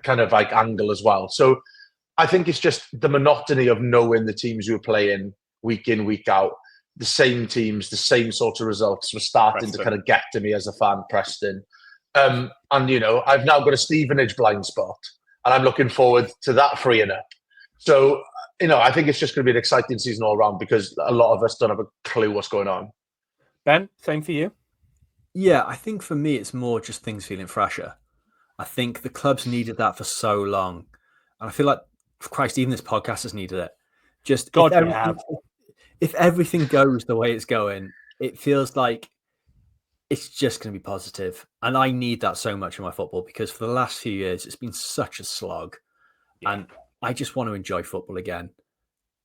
kind of like angle as well. So I think it's just the monotony of knowing the teams you're playing week in, week out, the same teams, the same sort of results were starting to kind of get to me as a fan, Preston. And, I've now got a Stevenage blind spot, and I'm looking forward to that freeing up. So, I think it's just going to be an exciting season all around because a lot of us don't have a clue what's going on. Ben, same for you? Yeah, I think for me, it's more just things feeling fresher. I think the club's needed that for so long. And I feel like, Christ, even this podcast has needed it. Just God, if everything goes the way it's going, it feels like it's just going to be positive. And I need that so much in my football because for the last few years, it's been such a slog. Yeah. And I just want to enjoy football again.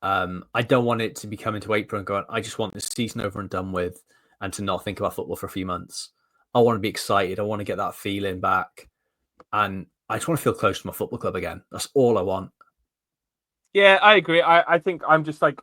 I don't want it to be coming to April and going, I just want this season over and done with and to not think about football for a few months. I want to be excited. I want to get that feeling back. And I just want to feel close to my football club again. That's all I want. Yeah, I agree. I think I'm just like,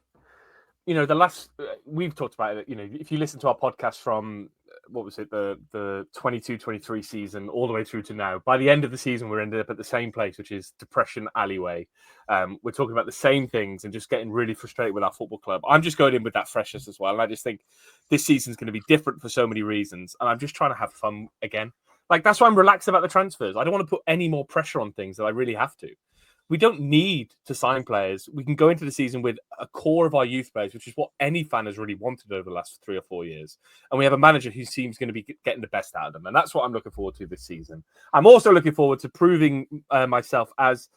we've talked about it, if you listen to our podcast from, what was it, the 22-23 season all the way through to now, by the end of the season, we're ended up at the same place, which is depression alleyway. We're talking about the same things and just getting really frustrated with our football club. I'm just going in with that freshness as well. And I just think this season's going to be different for so many reasons. And I'm just trying to have fun again. Like, that's why I'm relaxed about the transfers. I don't want to put any more pressure on things that I really have to. We don't need to sign players. We can go into the season with a core of our youth players, which is what any fan has really wanted over the last 3 or 4 years. And we have a manager who seems going to be getting the best out of them. And that's what I'm looking forward to this season. I'm also looking forward to proving myself as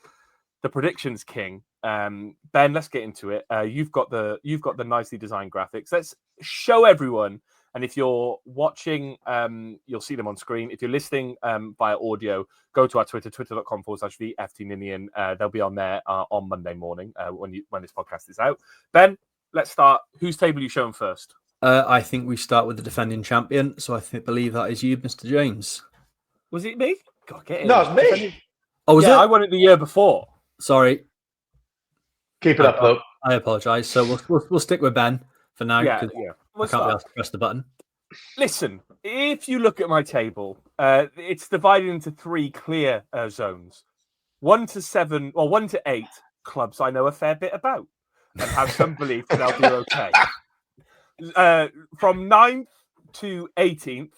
the predictions king. Ben, let's get into it. You've got the nicely designed graphics. Let's show everyone. And if you're watching, you'll see them on screen. If you're listening via audio, go to our Twitter, twitter.com/VFTNinian. They'll be on there on Monday morning when this podcast is out. Ben, let's start. Whose table are you showing first? I think we start with the defending champion. So I believe that is you, Mr. James. Was it me? God, get in. No, it's me. Oh, was it? I won it the year before. Sorry. Keep it up, though. I apologise. So we'll stick with Ben for now. Yeah. I can't be able to press the button. Listen, if you look at my table, it's divided into 3 clear zones. 1 to 7, or 1 to 8 clubs I know a fair bit about and have some belief that they'll do okay. From 9th to 18th,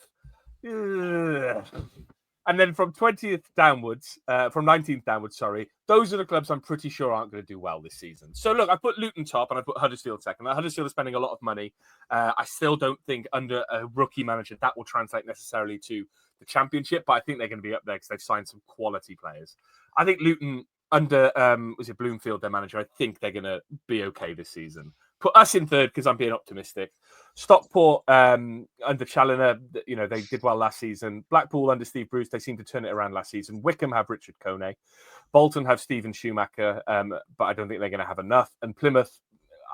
and then from 20th downwards, from 19th downwards, those are the clubs I'm pretty sure aren't going to do well this season. So look, I put Luton top and I put Huddersfield second. Now, Huddersfield is spending a lot of money. I still don't think under a rookie manager that will translate necessarily to the Championship, but I think they're going to be up there because they've signed some quality players. I think Luton under, was it Bloomfield, their manager, I think they're going to be okay this season. Put us in third because I'm being optimistic. Stockport under Challoner, they did well last season. Blackpool under Steve Bruce, they seem to turn it around last season. Wickham have Richard Kone. Bolton have Stephen Schumacher, but I don't think they're going to have enough. And Plymouth,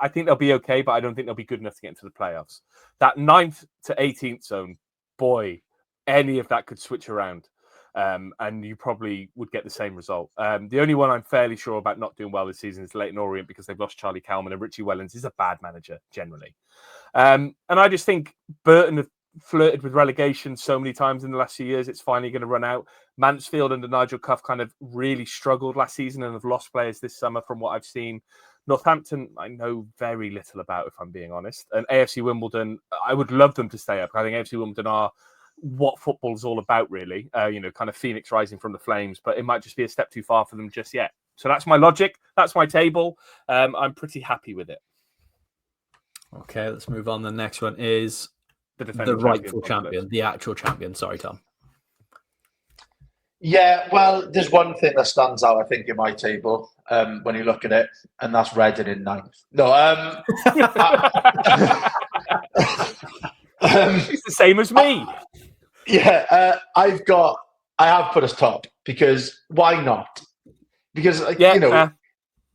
I think they'll be okay, but I don't think they'll be good enough to get into the playoffs. That 9th to 18th zone, boy, any of that could switch around. And you probably would get the same result. The only one I'm fairly sure about not doing well this season is Leyton Orient because they've lost Charlie Cowman, and Richie Wellens is a bad manager generally. And I just think Burton have flirted with relegation so many times in the last few years, it's finally going to run out. Mansfield under Nigel Cuff kind of really struggled last season and have lost players this summer from what I've seen. Northampton, I know very little about, if I'm being honest. And AFC Wimbledon, I would love them to stay up. I think AFC Wimbledon are what football is all about, really. Kind of Phoenix rising from the flames, but it might just be a step too far for them just yet. So that's my logic. That's my table. I'm pretty happy with it. Okay, let's move on. The next one is the rightful champion, the actual champion. Sorry, Tom. Yeah, well, there's one thing that stands out, I think, in my table when you look at it, and that's Reading in 9th. No, it's the same as me. Yeah, I have put us top because why not? Because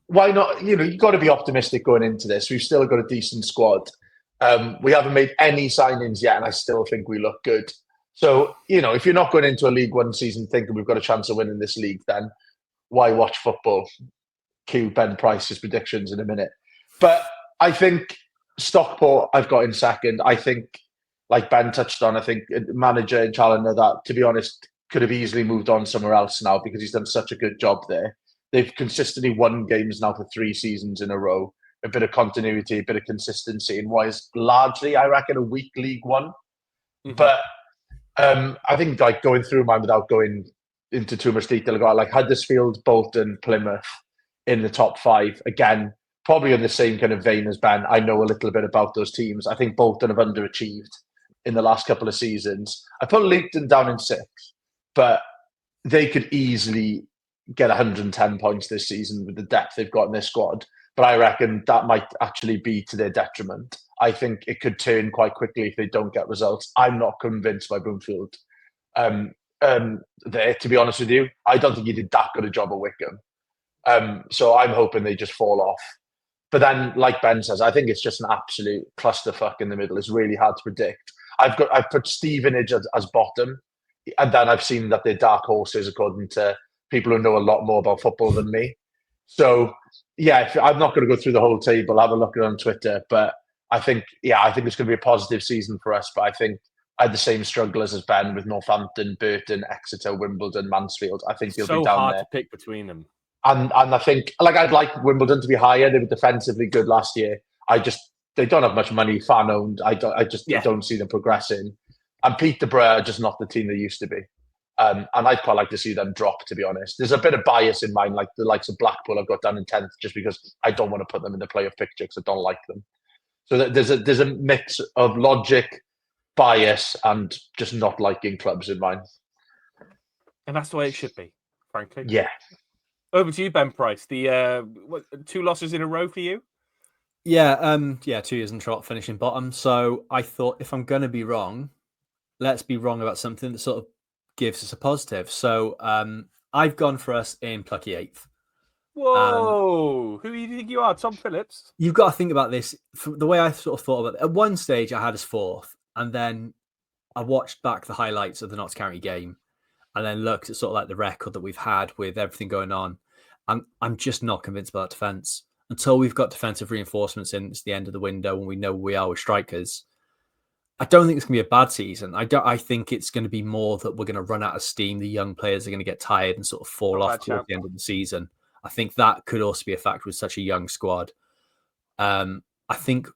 why not? You've got to be optimistic going into this. We've still got a decent squad. We haven't made any signings yet, and I still think we look good. So, if you're not going into a League One season thinking we've got a chance of winning this league, then why watch football? Cue Ben Price's predictions in a minute. But I think Stockport I've got in second. I think like Ben touched on, I think manager and Challenger that, to be honest, could have easily moved on somewhere else now because he's done such a good job there. They've consistently won games now for 3 seasons in a row. A bit of continuity, a bit of consistency, and what is largely, I reckon, a weak League One. Mm-hmm. But I think like going through mine without going into too much detail, I got like Huddersfield, Bolton, Plymouth in the top 5. Again, probably in the same kind of vein as Ben. I know a little bit about those teams. I think Bolton have underachieved in the last couple of seasons. I put Lincoln down in 6, but they could easily get 110 points this season with the depth they've got in their squad. But I reckon that might actually be to their detriment. I think it could turn quite quickly if they don't get results. I'm not convinced by Bloomfield there, to be honest with you. I don't think he did that good a job at Wickham. So I'm hoping they just fall off. But then, like Ben says, I think it's just an absolute clusterfuck in the middle. It's really hard to predict. I've put Stevenage as bottom, and then I've seen that they're dark horses according to people who know a lot more about football than me. So yeah, I'm not going to go through the whole table. I'll have a look at it on Twitter, but I think it's going to be a positive season for us. But I think I had the same strugglers as Ben with Northampton, Burton, Exeter, Wimbledon, Mansfield. I think he'll be down there. So hard to pick between them. And I think, like, I'd like Wimbledon to be higher. They were defensively good last year. They don't have much money, fan owned. I don't see them progressing. And Peterborough are just not the team they used to be. And I'd quite like to see them drop, to be honest. There's a bit of bias in mine, like the likes of Blackpool I've got down in 10th, just because I don't want to put them in the playoff picture because I don't like them. So there's a mix of logic, bias, and just not liking clubs in mine. And that's the way it should be, frankly. Yeah. Over to you, Ben Price. The 2 losses in a row for you? Yeah, 2 years in trot, finishing bottom. So I thought, if I'm going to be wrong, let's be wrong about something that sort of gives us a positive. So I've gone for us in plucky 8th. Whoa! Who do you think you are, Tom Phillips? You've got to think about this. The way I sort of thought about it, at one stage I had us 4th, and then I watched back the highlights of the Notts County game, and then looked at sort of like the record that we've had with everything going on. I'm just not convinced about defence. Until we've got defensive reinforcements in, it's the end of the window and we know where we are with strikers. I don't think it's going to be a bad season. I think it's going to be more that we're going to run out of steam. The young players are going to get tired and sort of fall off towards the end of the season. I think that could also be a factor with such a young squad. I think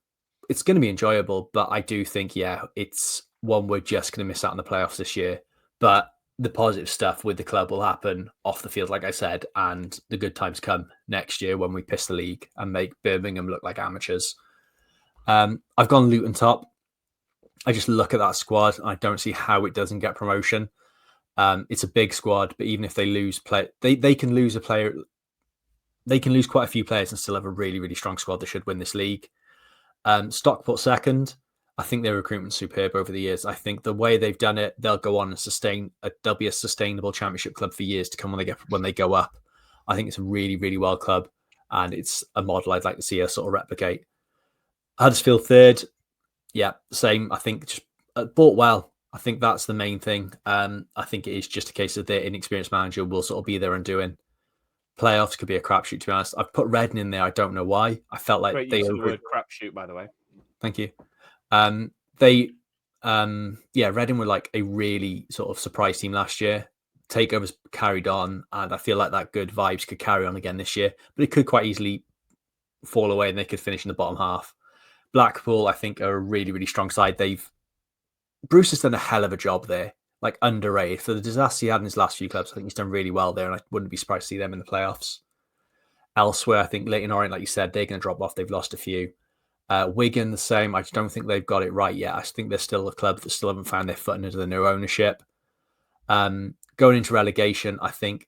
it's going to be enjoyable, but I do think, it's one we're just going to miss out on the playoffs this year. But the positive stuff with the club will happen off the field, like I said, and the good times come next year when we piss the league and make Birmingham look like amateurs. I've gone Luton top. I just look at that squad and I don't see how it doesn't get promotion. It's a big squad, but even if they lose they can lose a player. They can lose quite a few players and still have a really, really strong squad that should win this league. Stockport second. I think their recruitment's superb over the years. I think the way they've done it, they'll go on and they'll be a sustainable championship club for years to come when they go up. I think it's a really, really well club, and it's a model I'd like to see us sort of replicate. Huddersfield third, yeah, same. I think just bought well. I think that's the main thing. I think it is just a case of their inexperienced manager will sort of be there and doing. Playoffs could be a crapshoot, to be honest. I've put Reading in there. I don't know why. I felt like Great use of the word crapshoot, by the way. Thank you. Reading were like a really sort of surprise team last year. Takeovers carried on, and I feel like that good vibes could carry on again this year, but it could quite easily fall away and they could finish in the bottom half. Blackpool, I think, are a really, really strong side. Bruce has done a hell of a job there, like underrated. For the disaster he had in his last few clubs, I think he's done really well there, and I wouldn't be surprised to see them in the playoffs. Elsewhere, I think Leyton Orient, like you said, they're going to drop off. They've lost a few. Wigan, the same. I just don't think they've got it right yet. I think they're still a club that still haven't found their footing under the new ownership. Going into relegation, I think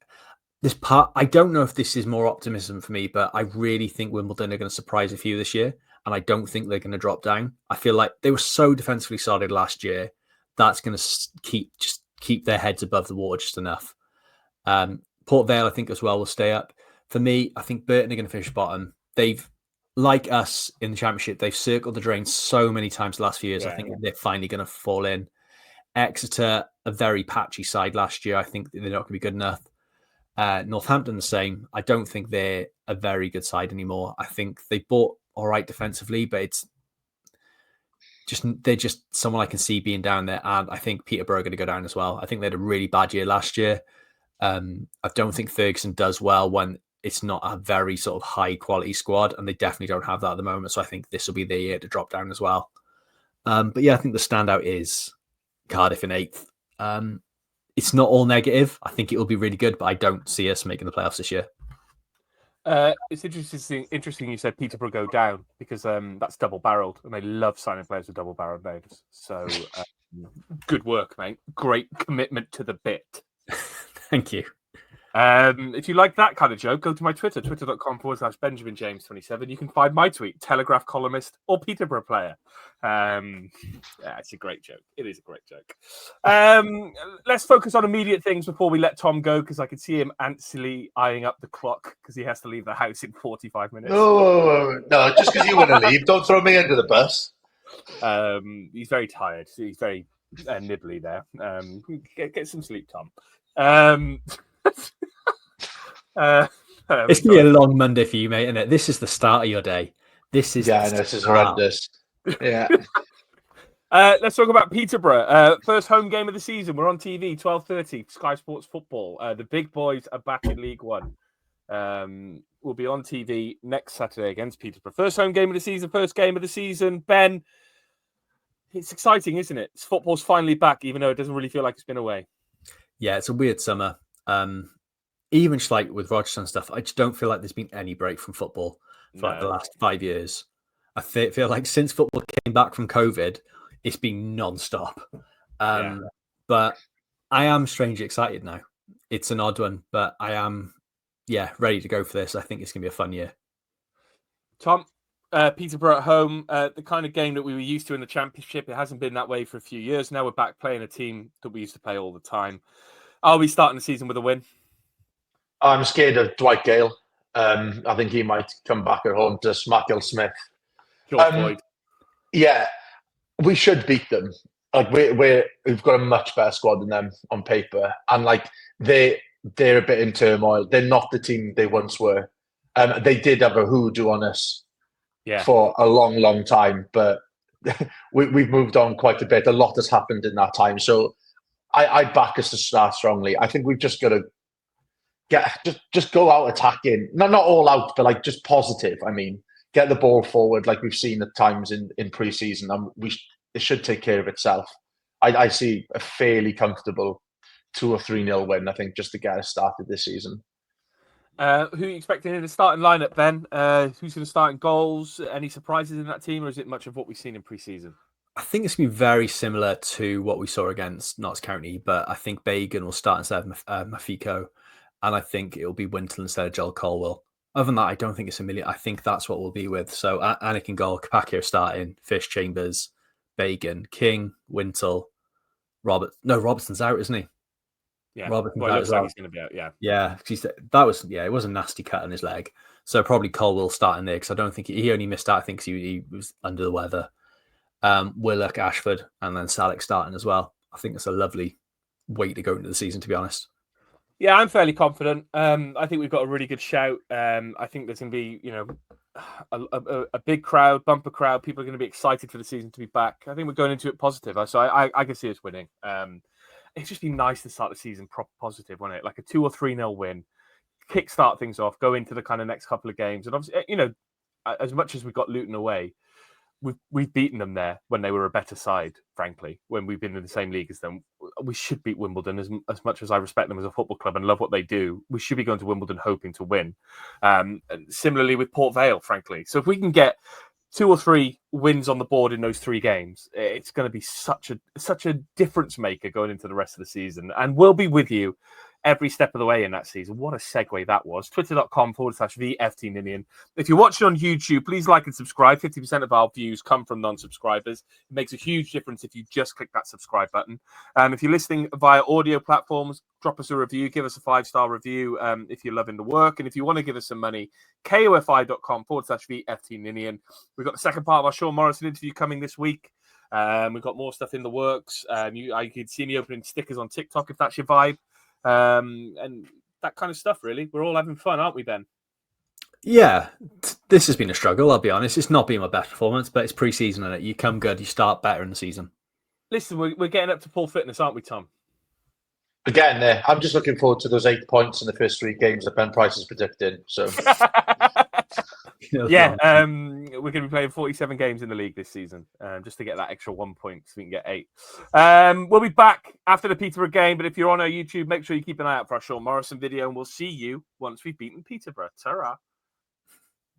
I don't know if this is more optimism for me, but I really think Wimbledon are going to surprise a few this year, and I don't think they're going to drop down. I feel like they were so defensively solid last year. That's going to keep their heads above the water just enough. Port Vale, I think, as well, will stay up. For me, I think Burton are going to finish bottom. They've, like us in the Championship, they've circled the drain so many times the last few years. I think they're finally going to fall in. Exeter, a very patchy side last year. I think they're not going to be good enough. Northampton, the same. I don't think they're a very good side anymore. I think they bought all right defensively, but they're just someone I can see being down there, and I think Peterborough are going to go down as well. I think they had a really bad year last year. I don't think Ferguson does well when it's not a very sort of high quality squad, and they definitely don't have that at the moment. So I think this will be their year to drop down as well. But yeah, I think the standout is Cardiff in 8th. It's not all negative. I think it will be really good, but I don't see us making the playoffs this year. It's interesting you said Peterborough go down because that's double-barreled, and they love signing players with double-barreled names. So good work, mate. Great commitment to the bit. Thank you. If you like that kind of joke, go to my Twitter, twitter.com/BenjaminJames27. You can find my tweet, Telegraph columnist or Peterborough player. It's a great joke. It is a great joke. Let's focus on immediate things before we let Tom go, because I can see him anxiously eyeing up the clock because he has to leave the house in 45 minutes. No, just because you want to leave, don't throw me under the bus. He's very tired. He's very nibbly there. Get some sleep, Tom. It's gonna be a long Monday for you, mate, isn't it? This is the start of your day. This is this is horrendous. Yeah. Let's talk about Peterborough. First home game of the season. We're on TV, 12:30, Sky Sports Football. The big boys are back in League One. We'll be on TV next Saturday against Peterborough. First home game of the season. First game of the season. Ben, it's exciting, isn't it? Football's finally back, even though it doesn't really feel like it's been away. Yeah, it's a weird summer. Even just like with Rochester and stuff, I just don't feel like there's been any break from football for like the last 5 years. I feel like since football came back from COVID, it's been non-stop. But I am strangely excited now. It's an odd one, but I am, ready to go for this. I think it's going to be a fun year. Tom, Peterborough at home, the kind of game that we were used to in the Championship. It hasn't been that way for a few years now. We're back playing a team that we used to play all the time. Are we starting the season with a win? I'm scared of Dwight Gale. I think he might come back at home to Smackhill Smith. George Boyd. Yeah, we should beat them. Like we've got a much better squad than them on paper, and like they're a bit in turmoil. They're not the team they once were. They did have a hoodoo on us for a long, long time, but we've moved on quite a bit. A lot has happened in that time, so I back us to start strongly. I think we've just got to just go out attacking. Not all out, but like just positive. I mean, get the ball forward like we've seen at times in pre-season, and it should take care of itself. I see a fairly comfortable 2 or 3-0 win, I think, just to get us started this season. Who are you expecting in the starting lineup, Ben? Who's going to start in goals? Any surprises in that team, or is it much of what we've seen in pre-season? I think it's going to be very similar to what we saw against Notts County, but I think Bagan will start instead of Mafiko, and I think it'll be Wintle instead of Joel Colwell. Other than that, I don't think it's a million. I think that's what we'll be with. So Anik and goal, Kapakir starting, Fish, Chambers, Bagan, King, Wintle, Robertson's out, isn't he? Yeah, Robertson's it out looks like he's going to be out. Yeah, it was a nasty cut in his leg. So probably Colwell starting there because I don't think he only missed out. I think he was under the weather. Willock, Ashford, and then Salek starting as well. I think it's a lovely way to go into the season, to be honest. Yeah, I'm fairly confident. I think we've got a really good shout. I think there's going to be, a big crowd, bumper crowd. People are going to be excited for the season to be back. I think we're going into it positive. So I can see us winning. It's just been nice to start the season positive, wasn't it? Like a 2 or 3-0 win, kickstart things off, go into the kind of next couple of games. And obviously, as much as we got Luton away, we've beaten them there when they were a better side, frankly, when we've been in the same league as them. We should beat Wimbledon as much as I respect them as a football club and love what they do. We should be going to Wimbledon hoping to win. And similarly with Port Vale, frankly. So if we can get 2 or 3 wins on the board in those 3 games, it's going to be such a difference maker going into the rest of the season. And we'll be with you every step of the way in that season. What a segue that was. Twitter.com/VFT Ninian. If you're watching on YouTube, please like and subscribe. 50% of our views come from non-subscribers. It makes a huge difference if you just click that subscribe button. If you're listening via audio platforms, drop us a review. Give us a 5-star review if you're loving the work. And if you want to give us some money, kofi.com/VFT Ninian. We've got the second part of our Sean Morrison interview coming this week. We've got more stuff in the works. I could see me opening stickers on TikTok if that's your vibe. And that kind of stuff, really. We're all having fun, aren't we, Ben? Yeah, this has been a struggle, I'll be honest. It's not been my best performance, but it's pre-season, and you come good, you start better in the season. Listen, we're getting up to full fitness, aren't we, Tom? Again, I'm just looking forward to those 8 points in the first 3 games that Ben Price is predicting. So, yeah, we're going to be playing 47 games in the league this season, just to get that extra 1 point, so we can get 8. We'll be back after the Peterborough game, but if you're on our YouTube, make sure you keep an eye out for our Sean Morrison video, and we'll see you once we've beaten Peterborough. Ta-ra.